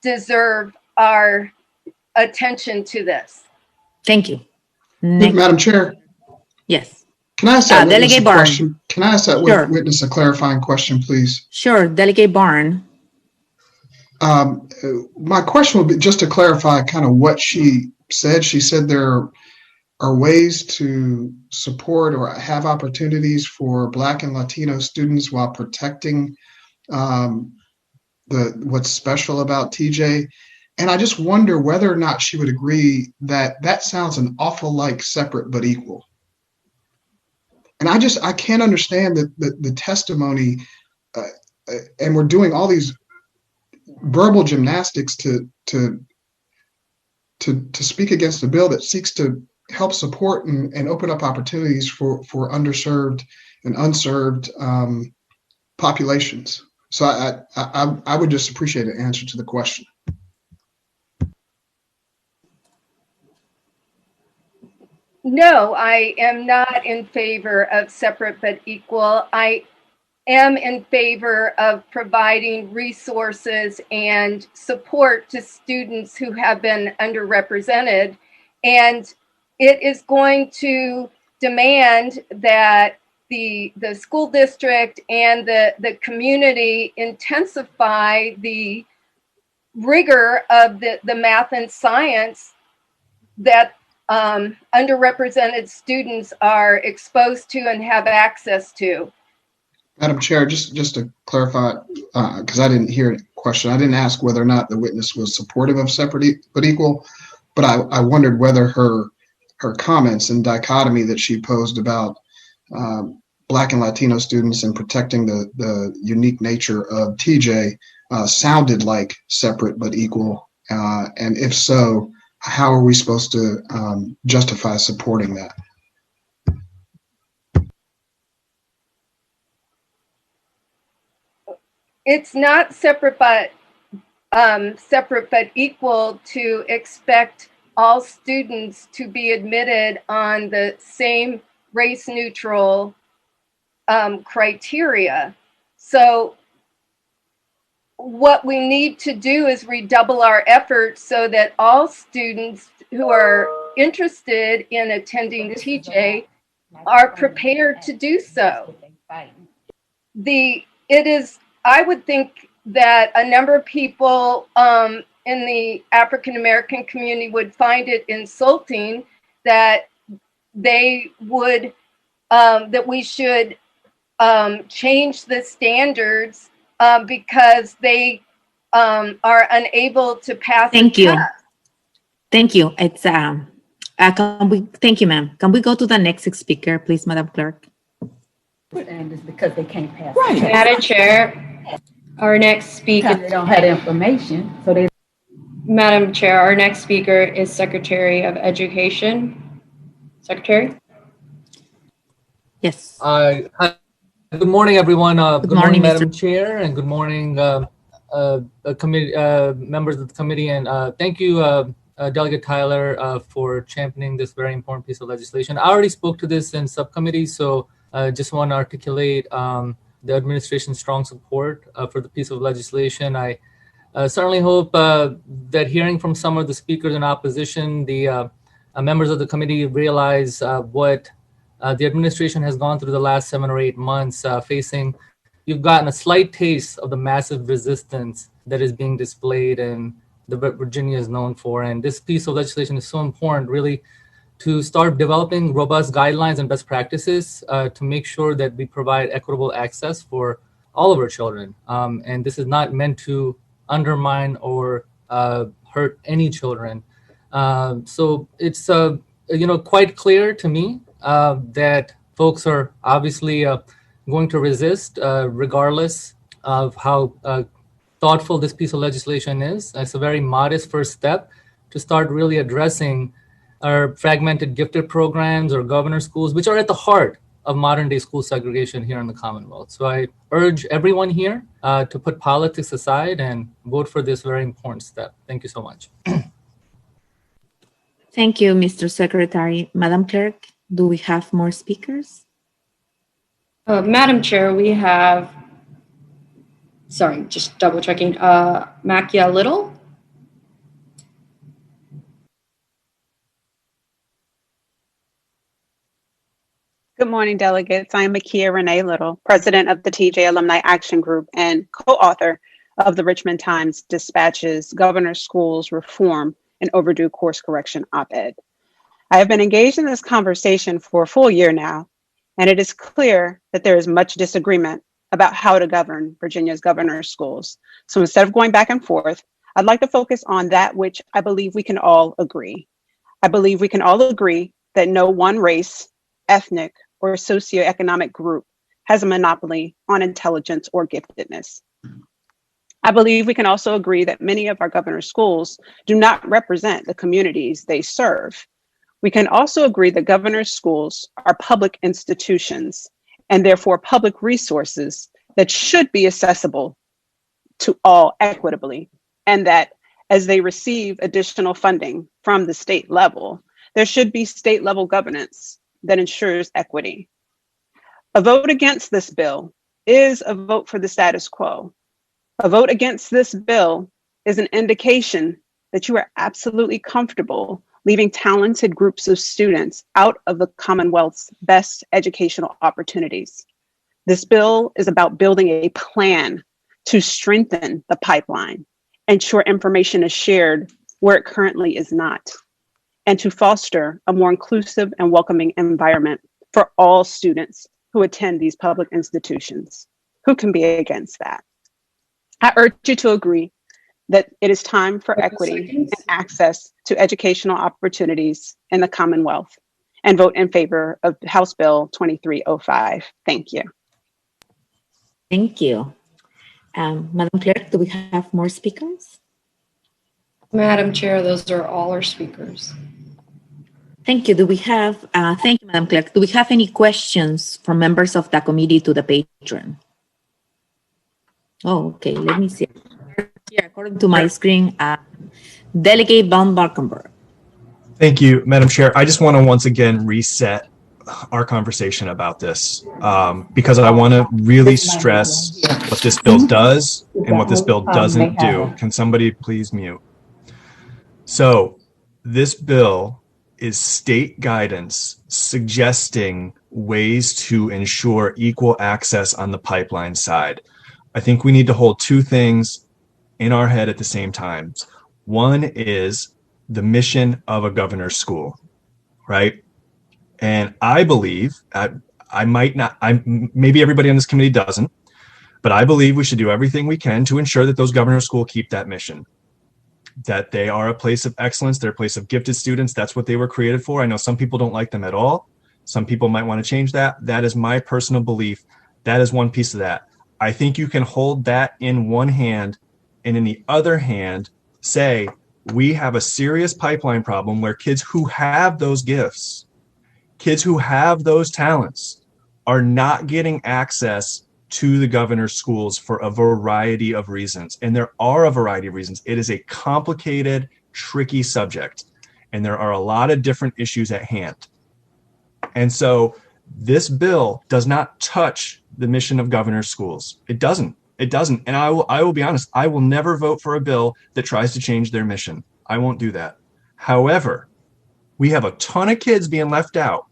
deserve our attention to this. Thank you. Madam Chair, Yes. can I ask that witness Delegate a Barn. question? Can I ask that Sure. witness a clarifying question, please? Sure, Delegate Barn. My question would be just to clarify kind of what she said. She said there are ways to support or have opportunities for Black and Latino students while protecting what's special about TJ. And I just wonder whether or not she would agree that that sounds an awful like separate but equal. And I can't understand the testimony, and we're doing all these verbal gymnastics to speak against a bill that seeks to help support and open up opportunities for underserved and unserved populations. So I would just appreciate an answer to the question. No, I am not in favor of separate but equal. I am in favor of providing resources and support to students who have been underrepresented. And it is going to demand that the school district and the community intensify the rigor of the math and science that underrepresented students are exposed to and have access to. Madam Chair, just to clarify, because I didn't hear the question, I didn't ask whether or not the witness was supportive of separate but equal, but I wondered whether her comments and dichotomy that she posed about Black and Latino students and protecting the unique nature of TJ sounded like separate but equal, and if so, how are we supposed to justify supporting that? It's not separate but equal to expect all students to be admitted on the same race-neutral criteria. So what we need to do is redouble our efforts so that all students who are interested in attending TJ are prepared to do so. I would think that a number of people in the African American community would find it insulting that they would that we should change the standards because they are unable to pass. Thank you. Thank you. It's thank you, ma'am. Can we go to the next speaker, please, Madam Clerk? And it's because they can't pass. Right. Madam Chair, our next speaker. They don't have information, so they. Madam Chair, our next speaker is Secretary of Education. Secretary? Yes. Hi. Good morning, everyone. Good morning, Madam Mr. Chair, and good morning, committee members of the committee. And thank you, Delegate Tyler, for championing this very important piece of legislation. I already spoke to this in subcommittee, so I just want to articulate the administration's strong support for the piece of legislation. I certainly hope that hearing from some of the speakers in opposition, the members of the committee realize what the administration has gone through the last 7 or 8 months you've gotten a slight taste of the massive resistance that is being displayed and that Virginia is known for. And this piece of legislation is so important, really, to start developing robust guidelines and best practices to make sure that we provide equitable access for all of our children. And this is not meant to undermine or hurt any children. So it's quite clear to me that folks are obviously going to resist regardless of how thoughtful this piece of legislation is. It's a very modest first step to start really addressing our fragmented gifted programs or governor schools, which are at the heart of modern day school segregation here in the Commonwealth. So I urge everyone here to put politics aside and vote for this very important step. Thank you so much. Thank you, Mr. Secretary. Madam Clerk, do we have more speakers? Madam Chair, we have, sorry, just double checking, Makia Little. Good morning, delegates. I am Makia Renee Little, president of the TJ Alumni Action Group and co-author of the Richmond Times Dispatch's Governor Schools Reform and Overdue Course Correction op-ed. I have been engaged in this conversation for a full year now, and it is clear that there is much disagreement about how to govern Virginia's governor schools. So instead of going back and forth, I'd like to focus on that which I believe we can all agree. I believe we can all agree that no one race, ethnic, or socioeconomic group has a monopoly on intelligence or giftedness. I believe we can also agree that many of our governor schools do not represent the communities they serve. We can also agree that governor schools are public institutions and therefore public resources that should be accessible to all equitably, and that as they receive additional funding from the state level, there should be state level governance that ensures equity. A vote against this bill is a vote for the status quo. A vote against this bill is an indication that you are absolutely comfortable leaving talented groups of students out of the Commonwealth's best educational opportunities. This bill is about building a plan to strengthen the pipeline, ensure information is shared where it currently is not, and to foster a more inclusive and welcoming environment for all students who attend these public institutions. Who can be against that? I urge you to agree that it is time for equity and access to educational opportunities in the Commonwealth, and vote in favor of House Bill 2305. Thank you. Thank you. Madam Clerk, do we have more speakers? Madam Chair, those are all our speakers. Thank you. Do we have, thank you, Madam Clerk. Do we have any questions from members of the committee to the patron? Oh, okay. Let me see. Here, according to my screen, Delegate Von Valkenburg. Thank you, Madam Chair. I just want to once again reset our conversation about this because I want to really stress what this bill does and what this bill doesn't do. Can somebody please mute? So this bill is state guidance suggesting ways to ensure equal access on the pipeline side. I think we need to hold two things in our head at the same time. One is the mission of a governor's school, right? And I believe, maybe everybody on this committee doesn't, but I believe we should do everything we can to ensure that those governor's schools keep that mission, that they are a place of excellence, they're a place of gifted students. That's what they were created for. I know some people don't like them at all. Some people might want to change that. That is my personal belief. That is one piece of that. I think you can hold that in one hand and in the other hand, say, we have a serious pipeline problem where kids who have those gifts, kids who have those talents are not getting access to the governor's schools for a variety of reasons. And there are a variety of reasons. It is a complicated, tricky subject, and there are a lot of different issues at hand. And so this bill does not touch the mission of governor's schools. It doesn't. It doesn't. And I will be honest, I will never vote for a bill that tries to change their mission. I won't do that. However, we have a ton of kids being left out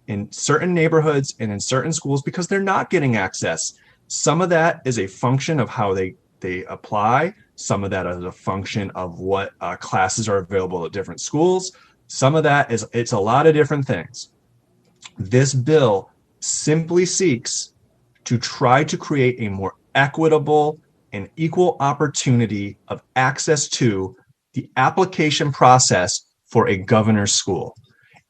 in certain neighborhoods and in certain schools because they're not getting access. Some of that is a function of how they apply. Some of that is a function of what classes are available at different schools. Some of that is, it's a lot of different things. This bill simply seeks to try to create a more equitable and equal opportunity of access to the application process for a governor's school.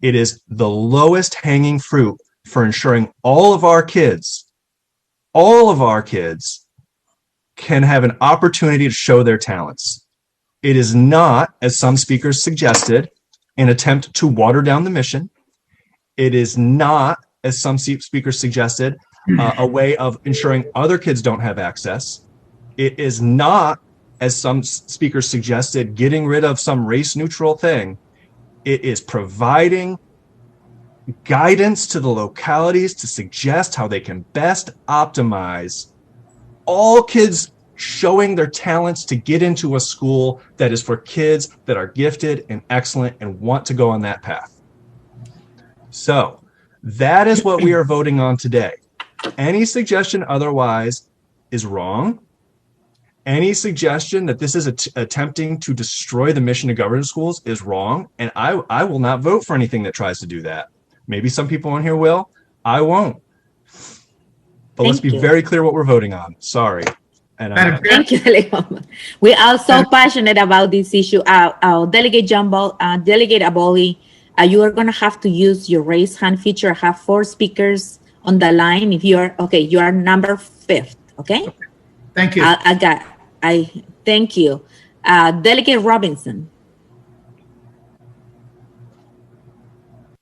It is the lowest hanging fruit for ensuring all of our kids can have an opportunity to show their talents. It is not, as some speakers suggested, an attempt to water down the mission. It is not, as some speakers suggested, a way of ensuring other kids don't have access. It is not, as some speakers suggested, getting rid of some race-neutral thing. It is providing guidance to the localities to suggest how they can best optimize all kids showing their talents to get into a school that is for kids that are gifted and excellent and want to go on that path. So that is what we are voting on today. Any suggestion otherwise is wrong. Any suggestion that this is attempting to destroy the mission of government schools is wrong. And I will not vote for anything that tries to do that. Maybe some people on here will. I won't. But let's be very clear what we're voting on. Sorry. And thank you, Leo. We are so passionate about this issue. Delegate Jumbo, Delegate Aboli, you are going to have to use your raise hand feature. I have 4 speakers on the line. If you are, okay, you are number 5th, okay? Thank you. Thank you. Delegate Robinson.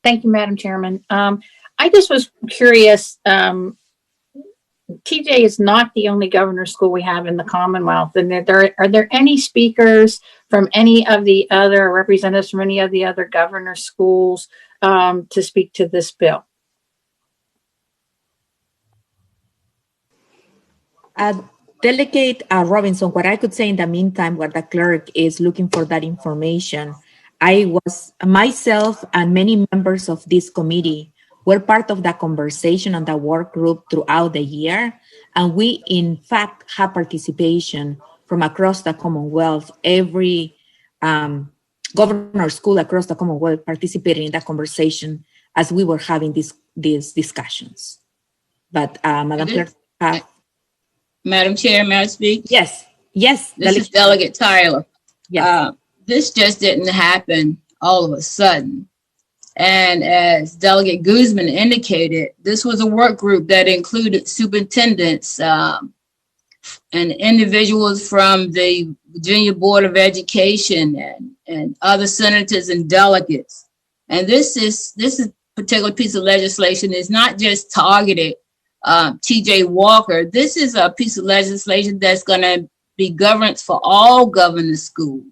Thank you, Madam Chairman. I just was curious, TJ is not the only governor's school we have in the Commonwealth. And are there any speakers from any of the other representatives from any of the other governor's schools to speak to this bill? Delegate Robinson, what I could say in the meantime, while the clerk is looking for that information, I was myself and many members of this committee were part of the conversation on the work group throughout the year. And we, in fact, have participation from across the Commonwealth. Every governor school across the Commonwealth participated in that conversation as we were having these discussions. But Madam Clerk. Madam Chair, may I speak? Yes. Yes. This is Delegate Tyler. Yes. This just didn't happen all of a sudden. And as Delegate Guzman indicated, this was a work group that included superintendents and individuals from the Virginia Board of Education and other senators and delegates. And this particular piece of legislation is not just targeted TJ Walker. This is a piece of legislation that's going to be governance for all governor schools.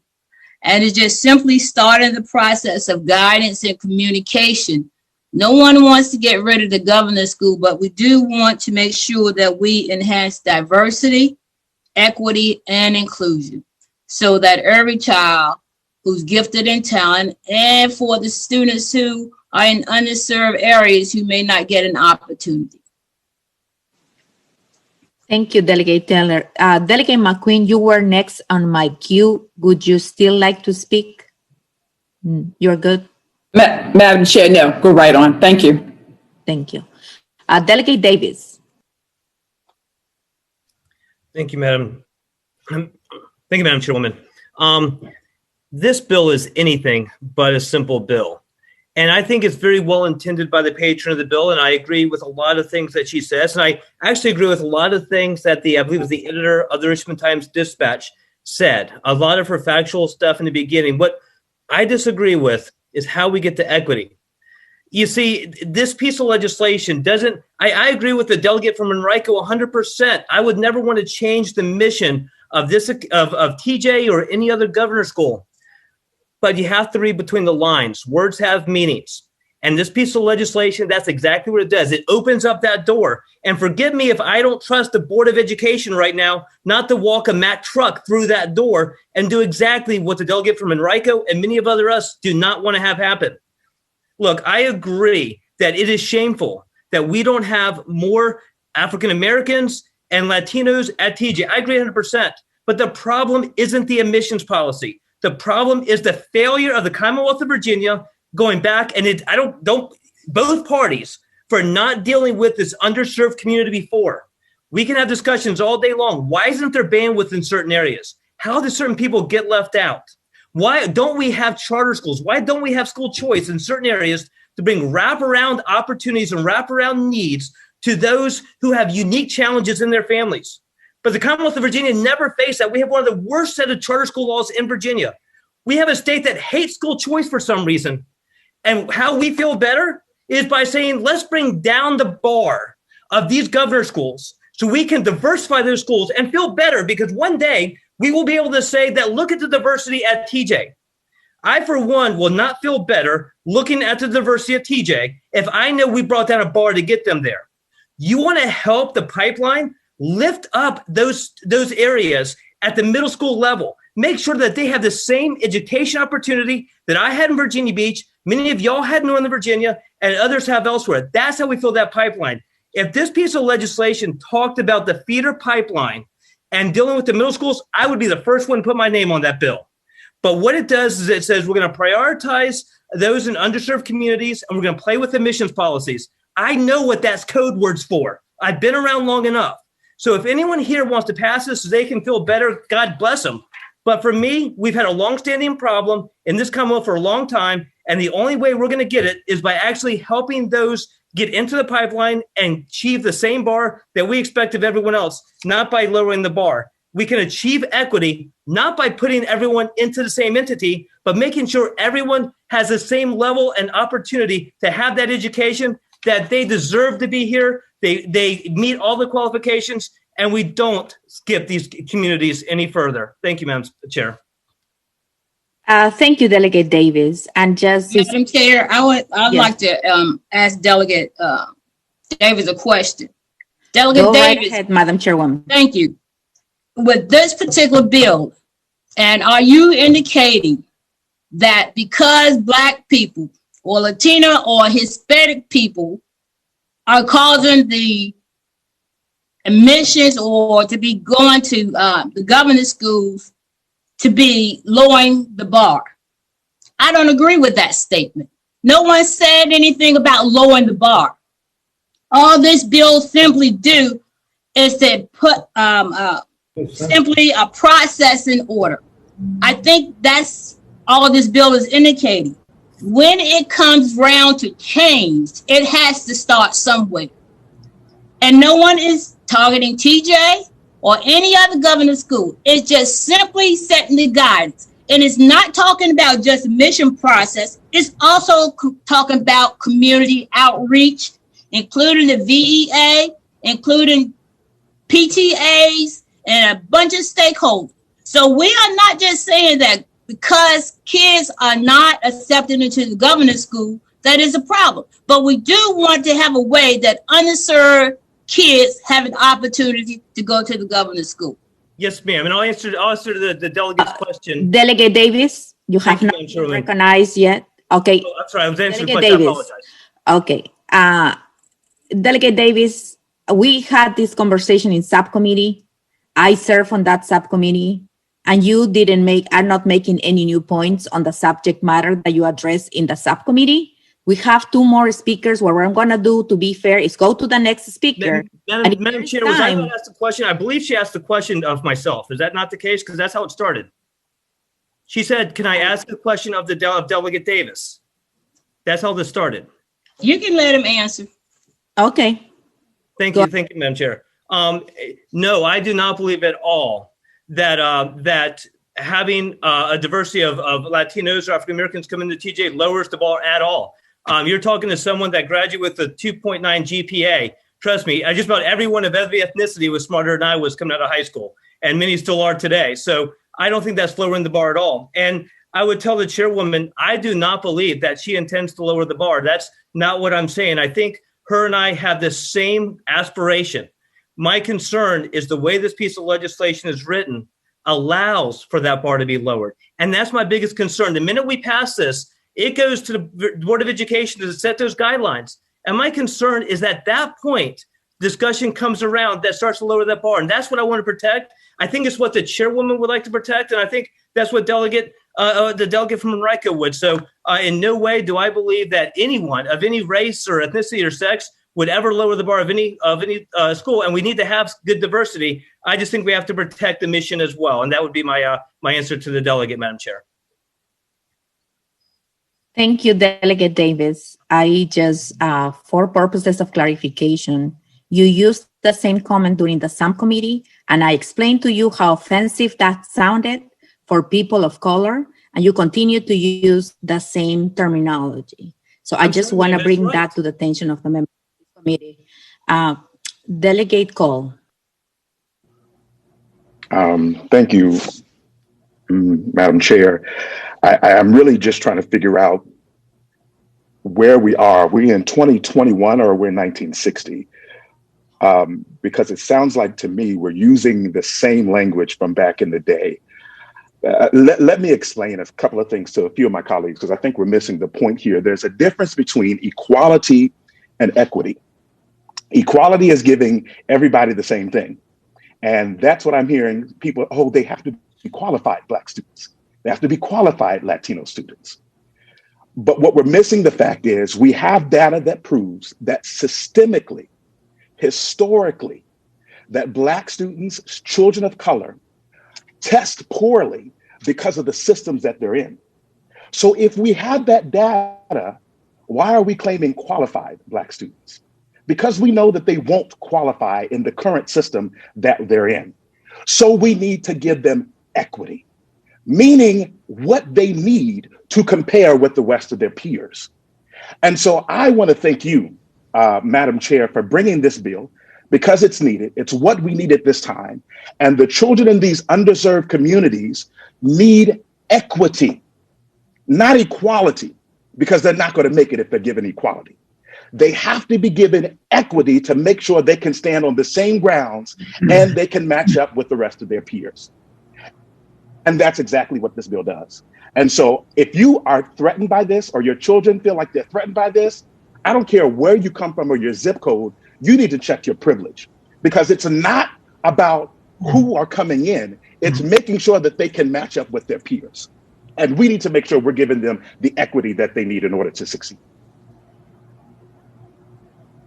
And it's just simply starting the process of guidance and communication. No one wants to get rid of the governor's school, but we do want to make sure that we enhance diversity, equity, and inclusion so that every child who's gifted in talent and for the students who are in underserved areas who may not get an opportunity. Thank you, Delegate Taylor. Delegate McQueen, you were next on my queue. Would you still like to speak? You're good? Madam Chair, no, go right on. Thank you. Thank you. Delegate Davis. Thank you, Madam. Thank you, Madam Chairwoman. This bill is anything but a simple bill. And I think it's very well intended by the patron of the bill, and I agree with a lot of things that she says. And I actually agree with a lot of things that I believe it was the editor of the Richmond Times-Dispatch said. A lot of her factual stuff in the beginning. What I disagree with is how we get to equity. You see, this piece of legislation doesn't, I agree with the delegate from Enrico 100%. I would never want to change the mission of this, of TJ or any other governor school. But you have to read between the lines. Words have meanings. And this piece of legislation, that's exactly what it does. It opens up that door. And forgive me if I don't trust the Board of Education right now not to walk a Mack truck through that door and do exactly what the delegate from Enrico and many of us do not want to have happen. Look, I agree that it is shameful that we don't have more African Americans and Latinos at TJ. I agree 100%. But the problem isn't the admissions policy. The problem is the failure of the Commonwealth of Virginia going back, and both parties for not dealing with this underserved community before. We can have discussions all day long. Why isn't there bandwidth in certain areas? How do certain people get left out? Why don't we have charter schools? Why don't we have school choice in certain areas to bring wraparound opportunities and wraparound needs to those who have unique challenges in their families? But the Commonwealth of Virginia never faced that. We have one of the worst set of charter school laws in Virginia. We have a state that hates school choice for some reason. And how we feel better is by saying, let's bring down the bar of these governor schools so we can diversify those schools and feel better, because one day we will be able to say that, look at the diversity at TJ. I, for one, will not feel better looking at the diversity of TJ if I know we brought down a bar to get them there. You want to help the pipeline, lift up those areas at the middle school level. Make sure that they have the same education opportunity that I had in Virginia Beach, many of y'all had in Northern Virginia, and others have elsewhere. That's how we fill that pipeline. If this piece of legislation talked about the feeder pipeline and dealing with the middle schools, I would be the first one to put my name on that bill. But what it does is it says we're going to prioritize those in underserved communities, and we're going to play with admissions policies. I know what that's code words for. I've been around long enough. So if anyone here wants to pass this so they can feel better, God bless them. But for me, we've had a longstanding problem in this Commonwealth for a long time, and the only way we're going to get it is by actually helping those get into the pipeline and achieve the same bar that we expect of everyone else, not by lowering the bar. We can achieve equity, not by putting everyone into the same entity, but making sure everyone has the same level and opportunity to have that education, that they deserve to be here. They meet all the qualifications, and we don't skip these communities any further. Thank you, Madam Chair. Thank you, Delegate Davis. And just Madam Chair, I'd like to ask Delegate Davis a question. Delegate Go Davis, right ahead, Madam Chairwoman. thank you. With this particular bill, and are you indicating that because Black people or Latino or Hispanic people are causing the admissions or to be going to the governor's schools to be lowering the bar? I don't agree with that statement. No one said anything about lowering the bar. All this bill simply do is to put simply a process in order. I think that's all this bill is indicating. When it comes round to change, it has to start somewhere. And no one is targeting TJ or any other governor's school. It's just simply setting the guidance. And it's not talking about just admission process. It's also talking about community outreach, including the VEA, including PTAs, and a bunch of stakeholders. So we are not just saying that because kids are not accepted into the governor's school, that is a problem. But we do want to have a way that underserved kids have an opportunity to go to the governor's school. Yes, ma'am. And I'll answer the delegate's question. Delegate Davis, you have not been recognized yet. Okay. Oh, I'm sorry, I was answering the Delegate question. I Davis. apologize. Okay. Delegate Davis, we had this conversation in subcommittee. I serve on that subcommittee, and you are not making any new points on the subject matter that you addressed in the subcommittee. We have two more speakers. What I'm going to do, to be fair, is go to the next speaker. Madam Chair, was I going to ask the question? I believe she asked the question of myself. Is that not the case? Because that's how it started. She said, can I ask a question of Delegate Davis? That's how this started. You can let him answer. Okay. Thank you, Madam Chair. No, I do not believe at all that having a diversity of Latinos or African Americans come into TJ lowers the bar at all. You're talking to someone that graduated with a 2.9 GPA. Trust me, just about everyone of every ethnicity was smarter than I was coming out of high school, and many still are today. So I don't think that's lowering the bar at all. And I would tell the chairwoman, I do not believe that she intends to lower the bar. That's not what I'm saying. I think her and I have the same aspiration. My concern is the way this piece of legislation is written allows for that bar to be lowered. And that's my biggest concern. The minute we pass this, it goes to the Board of Education to set those guidelines. And my concern is at that point, discussion comes around that starts to lower that bar. And that's what I want to protect. I think it's what the chairwoman would like to protect. And I think that's what the delegate from Enrico would. So in no way do I believe that anyone of any race or ethnicity or sex would ever lower the bar of any school. And we need to have good diversity. I just think we have to protect the mission as well. And that would be my answer to the delegate, Madam Chair. Thank you, Delegate Davis. I just, for purposes of clarification, you used the same comment during the subcommittee, and I explained to you how offensive that sounded for people of color, and you continue to use the same terminology. So I just want to bring that to the attention of the members of the committee. Delegate Cole. Thank you, Madam Chair. I'm really just trying to figure out where we are. Are we in 2021 or we're in 1960? Because it sounds like to me we're using the same language from back in the day. Let me explain a couple of things to a few of my colleagues, because I think we're missing the point here. There's a difference between equality and equity. Equality is giving everybody the same thing. And that's what I'm hearing people, they have to be qualified Black students. They have to be qualified Latino students. But what we're missing the fact is we have data that proves that systemically, historically, that Black students, children of color, test poorly because of the systems that they're in. So if we have that data, why are we claiming qualified Black students? Because we know that they won't qualify in the current system that they're in. So we need to give them equity, meaning what they need to compare with the rest of their peers. And so I want to thank you, Madam Chair, for bringing this bill, because it's needed. It's what we need at this time. And the children in these underserved communities need equity, not equality, because they're not going to make it if they're given equality. They have to be given equity to make sure they can stand on the same grounds and they can match up with the rest of their peers. And that's exactly what this bill does. And so if you are threatened by this, or your children feel like they're threatened by this, I don't care where you come from or your zip code, you need to check your privilege, because it's not about who are coming in. It's making sure that they can match up with their peers. And we need to make sure we're giving them the equity that they need in order to succeed.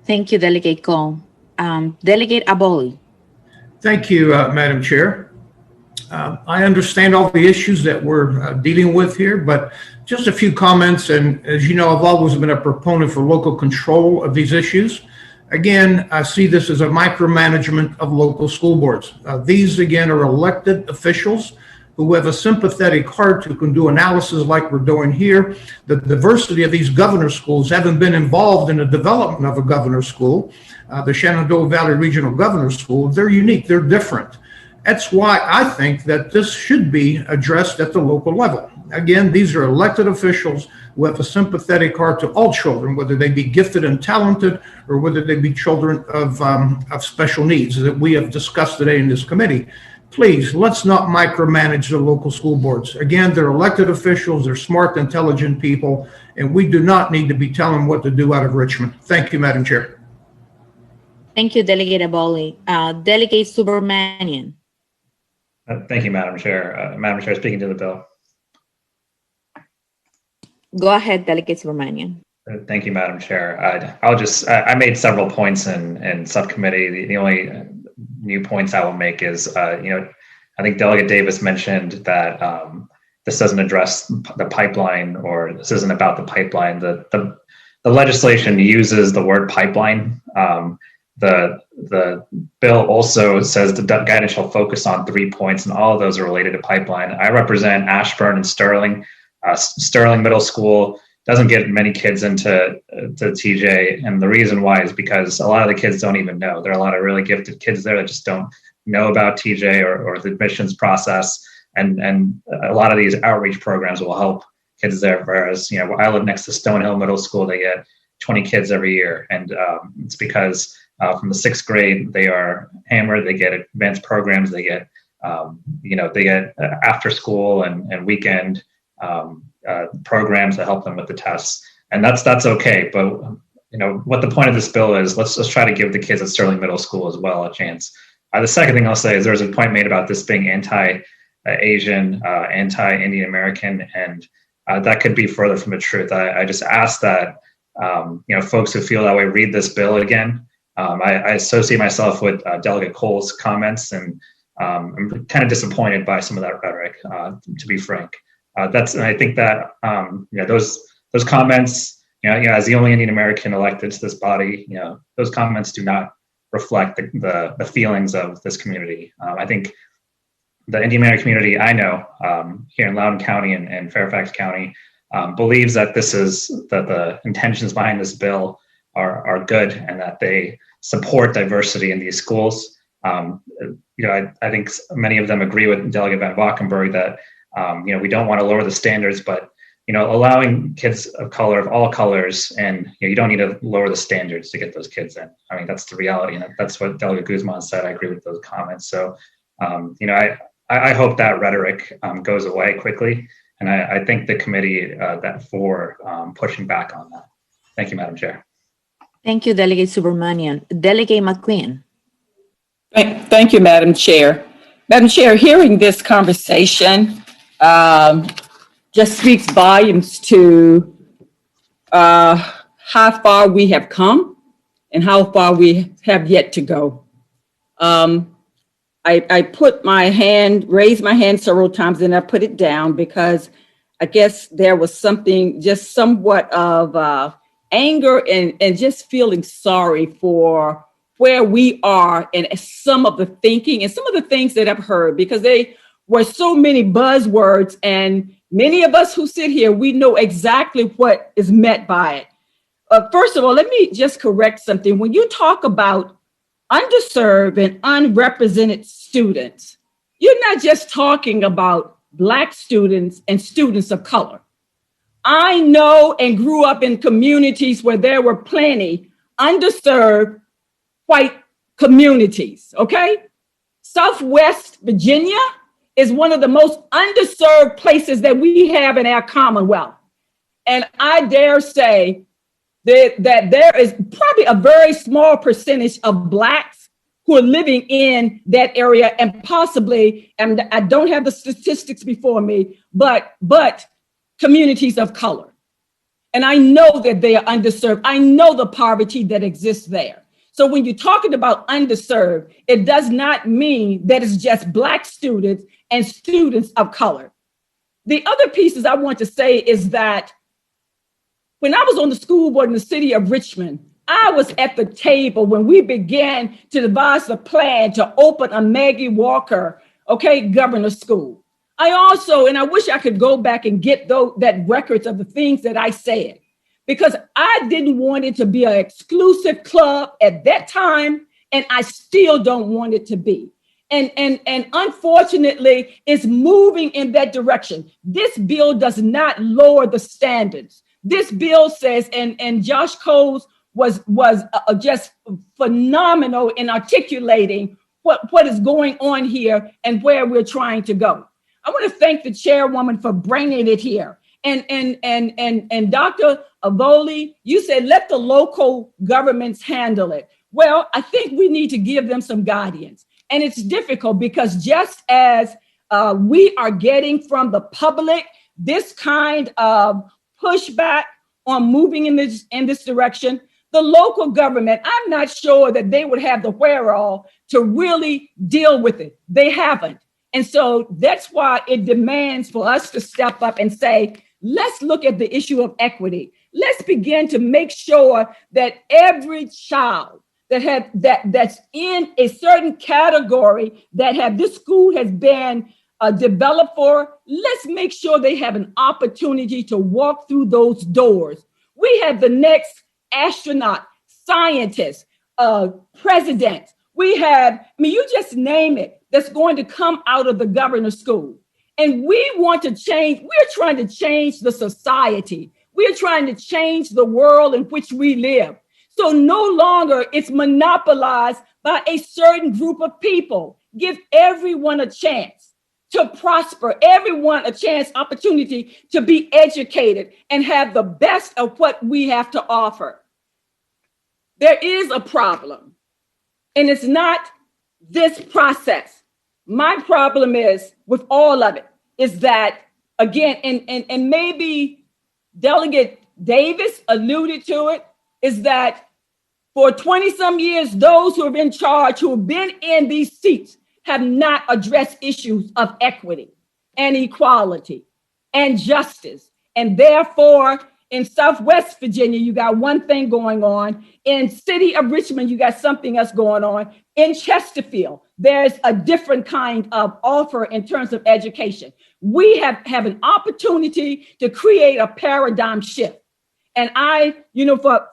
Thank you, Delegate Cole. Delegate Aboli. Thank you, Madam Chair. I understand all the issues that we're dealing with here, but just a few comments. And as you know, I've always been a proponent for local control of these issues. Again, I see this as a micromanagement of local school boards. These, again, are elected officials who have a sympathetic heart, who can do analysis like we're doing here. The diversity of these governor schools haven't been involved in the development of a governor school. The Shenandoah Valley Regional Governor School, they're unique, they're different. That's why I think that this should be addressed at the local level. Again, these are elected officials who have a sympathetic heart to all children, whether they be gifted and talented or whether they be children of special needs that we have discussed today in this committee. Please, let's not micromanage the local school boards. Again, they're elected officials, they're smart, intelligent people, and we do not need to be telling them what to do out of Richmond. Thank you, Madam Chair. Thank you, Delegate Aboli. Delegate Subramanian. Thank you, Madam Chair. Madam Chair, speaking to the bill. Go ahead, Delegate Subramanian. Thank you, Madam Chair. I made several points in subcommittee. The only new points I will make is, I think Delegate Davis mentioned that this doesn't address the pipeline, or this isn't about the pipeline. The legislation uses the word pipeline. The bill also says the guidance shall focus on 3 points, and all of those are related to pipeline. I represent Ashburn and Sterling. Sterling Middle School doesn't get many kids into TJ, and the reason why is because a lot of the kids don't even know. There are a lot of really gifted kids there that just don't know about TJ or the admissions process, and a lot of these outreach programs will help kids there. Whereas, I live next to Stonehill Middle School, they get 20 kids every year, and it's because from the 6th grade they are hammered. They get advanced programs. They get they get after school and weekend programs that help them with the tests, and that's okay. But what the point of this bill is. Let's try to give the kids at Sterling Middle School as well a chance. The second thing I'll say is there's a point made about this being anti-Asian, anti-Indian American, and that could be further from the truth. I just ask that folks who feel that way read this bill again. I associate myself with Delegate Cole's comments, and I'm kind of disappointed by some of that rhetoric, to be frank. And I think that those comments, as the only Indian American elected to this body, those comments do not reflect the feelings of this community. I think the Indian American community I know here in Loudoun County and Fairfax County believes that the intentions behind this bill are good, and that they support diversity in these schools. I think many of them agree with Delegate Van Valkenburg that we don't want to lower the standards, but allowing kids of color, of all colors, and you don't need to lower the standards to get those kids in. I mean, that's the reality, and that's what Delegate Guzman said. I agree with those comments. So, I hope that rhetoric goes away quickly, and I thank the committee for pushing back on that. Thank you, Madam Chair. Thank you, Delegate Subramanian. Delegate McQueen. Thank you, Madam Chair. Madam Chair, hearing this conversation just speaks volumes to how far we have come and how far we have yet to go. I raised my hand several times, and I put it down because I guess there was something just somewhat of anger and just feeling sorry for where we are and some of the thinking and some of the things that I've heard, because they were so many buzzwords, and many of us who sit here, we know exactly what is meant by it. First of all, let me just correct something. When you talk about underserved and unrepresented students, you're not just talking about Black students and students of color. I know and grew up in communities where there were plenty underserved white communities, okay? Southwest Virginia is one of the most underserved places that we have in our Commonwealth. And I dare say that there is probably a very small percentage of Blacks who are living in that area, and possibly, and I don't have the statistics before me, but communities of color. And I know that they are underserved. I know the poverty that exists there. So when you're talking about underserved, it does not mean that it's just Black students and students of color. The other pieces I want to say is that when I was on the school board in the city of Richmond, I was at the table when we began to devise the plan to open a Maggie Walker, governor school. I also, and I wish I could go back and get that records of the things that I said, because I didn't want it to be an exclusive club at that time, and I still don't want it to be. And unfortunately, it's moving in that direction. This bill does not lower the standards. This bill says, and Josh Coles was just phenomenal in articulating what is going on here and where we're trying to go. I want to thank the chairwoman for bringing it here. And Dr. Avoli, you said, let the local governments handle it. Well, I think we need to give them some guidance. And it's difficult because just as we are getting from the public this kind of pushback on moving in this direction, the local government, I'm not sure that they would have the wherewithal to really deal with it. They haven't. And so that's why it demands for us to step up and say, let's look at the issue of equity. Let's begin to make sure that every child that's in a certain category that this school has been developed for, let's make sure they have an opportunity to walk through those doors. We have the next astronaut, scientist, president. We have, you just name it, that's going to come out of the governor's school. And we want to change, we're trying to change the society. We're trying to change the world in which we live. So no longer it's monopolized by a certain group of people. Give everyone a chance to prosper, everyone a chance, opportunity to be educated and have the best of what we have to offer. there is a problem, and it's not this process. My problem is with all of it is that, again, and maybe Delegate Davis alluded to it, is that for 20 some years, those who have been in charge, who have been in these seats, have not addressed issues of equity and equality and justice. And therefore, in Southwest Virginia, you got one thing going on. In city of Richmond, you got something else going on. In Chesterfield, there's a different kind of offer in terms of education. We have an opportunity to create a paradigm shift. And I,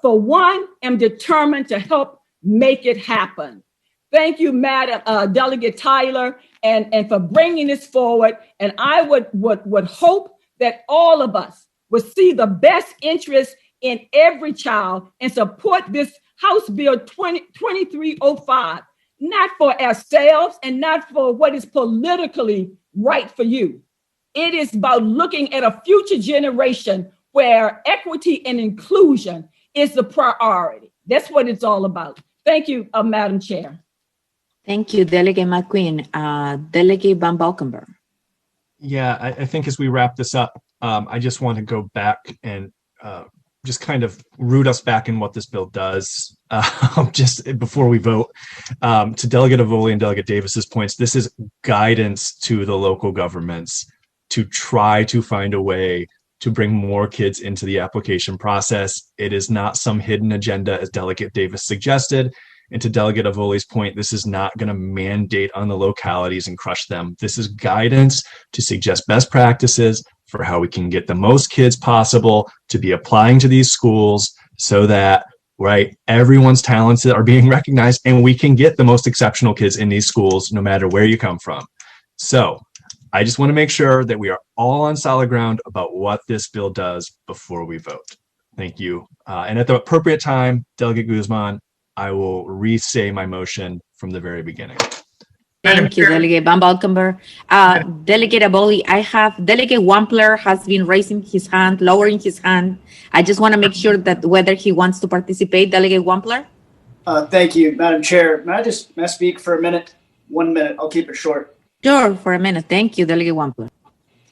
for one, am determined to help make it happen. Thank you, Madam Delegate Tyler, and for bringing this forward. And I would hope that all of us would see the best interest in every child and support this House Bill 2305, not for ourselves and not for what is politically right for you. It is about looking at a future generation where equity and inclusion is the priority. That's what it's all about. Thank you, Madam Chair. Thank you, Delegate McQueen. Delegate Van Valkenburg. Yeah, I think as we wrap this up, I just want to go back and just kind of root us back in what this bill does, just before we vote. To Delegate Avoli and Delegate Davis's points, this is guidance to the local governments to try to find a way to bring more kids into the application process. It is not some hidden agenda, as Delegate Davis suggested. And to Delegate Avoli's point, this is not going to mandate on the localities and crush them. This is guidance to suggest best practices for how we can get the most kids possible to be applying to these schools so that, right, everyone's talents are being recognized and we can get the most exceptional kids in these schools no matter where you come from. So I just want to make sure that we are all on solid ground about what this bill does before we vote. Thank you. And at the appropriate time, Delegate Guzman, I will re-say my motion from the very beginning. Thank you, Delegate Van Valkenburg. Delegate Avoli, I have Delegate Wampler has been raising his hand, lowering his hand. I just want to make sure that whether he wants to participate. Delegate Wampler? Thank you, Madam Chair. May I speak for a minute? 1 minute. I'll keep it short. Sure, for a minute. Thank you, Delegate Wampler.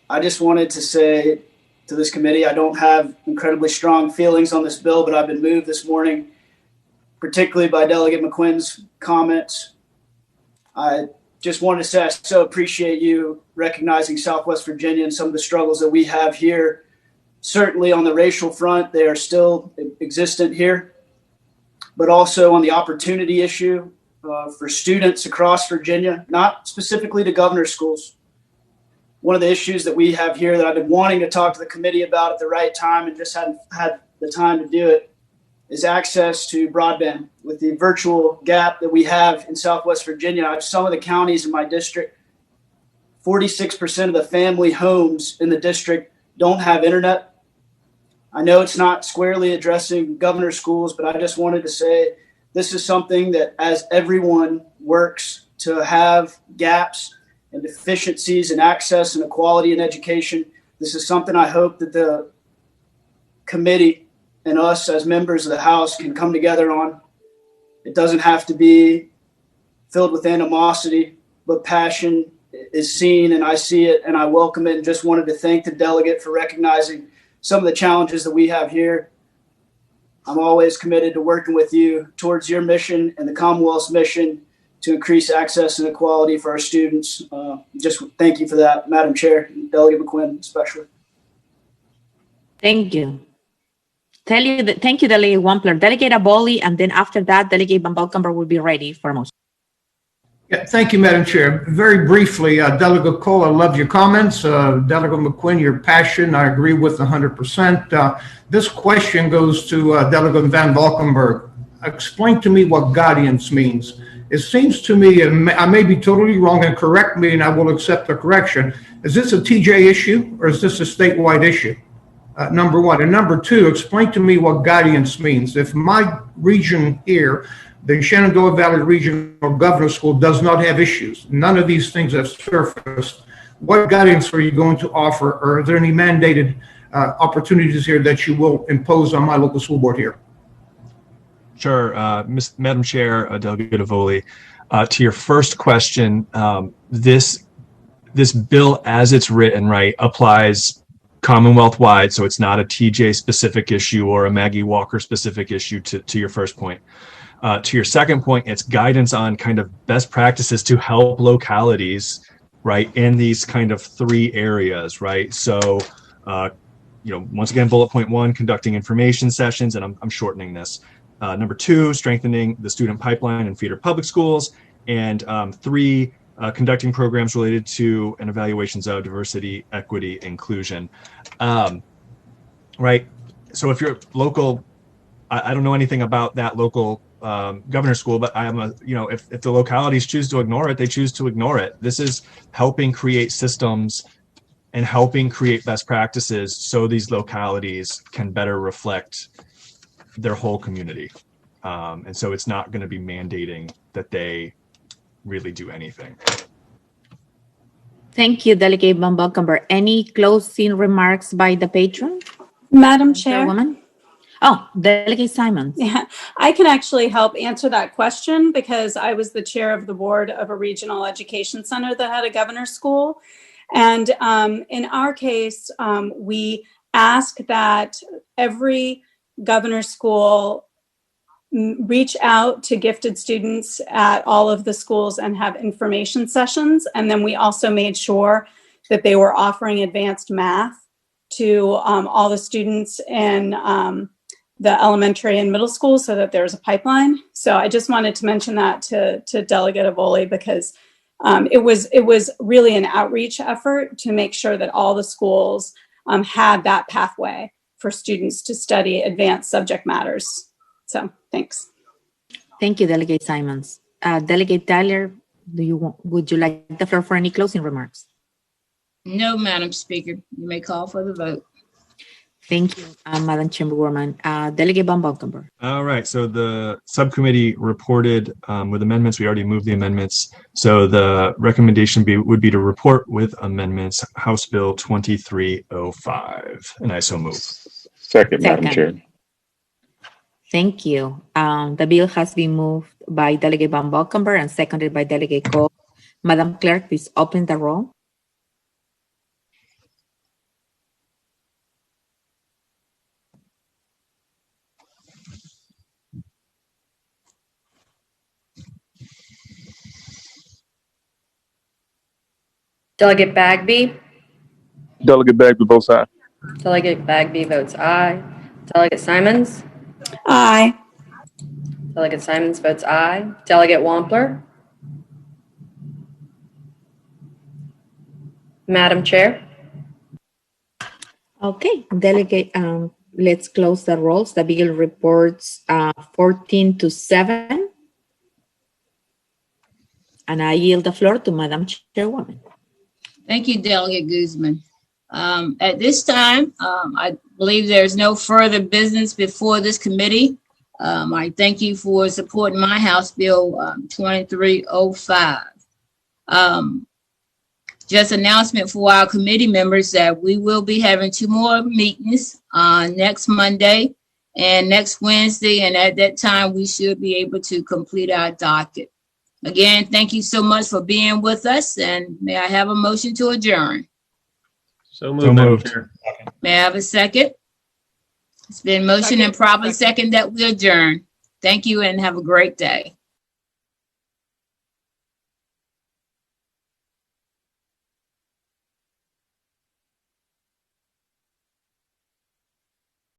I just wanted to say to this committee, I don't have incredibly strong feelings on this bill, but I've been moved this morning, particularly by Delegate McQueen's comments. I just wanted to say I so appreciate you recognizing Southwest Virginia and some of the struggles that we have here. Certainly on the racial front, they are still existent here, but also on the opportunity issue for students across Virginia, not specifically to governor schools. One of the issues that we have here that I've been wanting to talk to the committee about at the right time and just hadn't had the time to do it is access to broadband. With the virtual gap that we have in Southwest Virginia, I have some of the counties in my district, 46% of the family homes in the district don't have internet. I know it's not squarely addressing governor schools, but I just wanted to say this is something that as everyone works to have gaps and deficiencies in access and equality in education, this is something I hope that the committee and us as members of the House can come together on. It doesn't have to be filled with animosity, but passion is seen and I see it and I welcome it, and just wanted to thank the delegate for recognizing some of the challenges that we have here. I'm always committed to working with you towards your mission and the Commonwealth's mission to increase access and equality for our students. Just thank you for that, Madam Chair, and Delegate McQueen especially. Thank you. Thank you, Delegate Wampler. Delegate Avoli, and then after that, Delegate Van Valkenburg will be ready for a motion. Yeah, thank you, Madam Chair. Very briefly, Delegate Cole, I love your comments. Delegate McQueen, your passion, I agree with 100%. This question goes to Delegate Van Valkenburg. Explain to me what guardians means. It seems to me, and I may be totally wrong, and correct me, and I will accept the correction. Is this a TJ issue, or is this a statewide issue? Number one. And number two, explain to me what guardians means. If my region here, the Shenandoah Valley Regional Governor School, does not have issues, none of these things have surfaced, what guidance are you going to offer, or are there any mandated opportunities here that you will impose on my local school board here? Sure. Madam Chair, Delegate Avoli, to your first question, this bill as it's written, right, applies Commonwealth-wide, so it's not a TJ specific issue or a Maggie Walker specific issue to your first point. To your second point, it's guidance on kind of best practices to help localities, right, in these kind of three areas, right? So, once again, bullet point 1, conducting information sessions, and I'm shortening this. Number 2, strengthening the student pipeline in feeder public schools, and 3, conducting programs related to and evaluations of diversity, equity, inclusion. Right. So if you're local, I don't know anything about that local governor's school, but if the localities choose to ignore it, they choose to ignore it. This is helping create systems and helping create best practices so these localities can better reflect their whole community. And so it's not going to be mandating that they really do anything. Thank you, Delegate Van Valkenburg. Any closing remarks by the patron? Madam Chair. Woman? Oh, Delegate Simons. Yeah, I can actually help answer that question because I was the chair of the board of a regional education center that had a governor's school. And in our case, we ask that every governor's school reach out to gifted students at all of the schools and have information sessions. And then we also made sure that they were offering advanced math to all the students in the elementary and middle school so that there's a pipeline. So I just wanted to mention that to Delegate Avoli because it was really an outreach effort to make sure that all the schools had that pathway for students to study advanced subject matters. So thanks. Thank you, Delegate Simons. Delegate Tyler, would you like the floor for any closing remarks? No, Madam Speaker. You may call for the vote. Thank you, Madam Chairwoman. Delegate Van Valkenburg. All right. So the subcommittee reported with amendments. We already moved the amendments. So the recommendation would be to report with amendments House Bill 2305. And I so move. Second, Madam Chair. Thank you. The bill has been moved by Delegate Van Valkenburg and seconded by Delegate Cole. Madam Clerk, please open the roll. Delegate Bagby. Delegate Bagby votes aye. Delegate Bagby votes aye. Delegate Simons. Aye. Delegate Simons votes aye. Delegate Wampler. Madam Chair. Okay, Delegate, let's close the rolls. The bill reports 14-7. And I yield the floor to Madam Chairwoman. Thank you, Delegate Guzman. At this time, I believe there's no further business before this committee. I thank you for supporting my House Bill 2305. Just announcement for our committee members that we will be having 2 more meetings next Monday and next Wednesday, and at that time we should be able to complete our docket. Again, thank you so much for being with us, and may I have a motion to adjourn? So moved, Madam Chair. May I have a second? It's been motioned and properly second that we adjourn. Thank you and have a great day.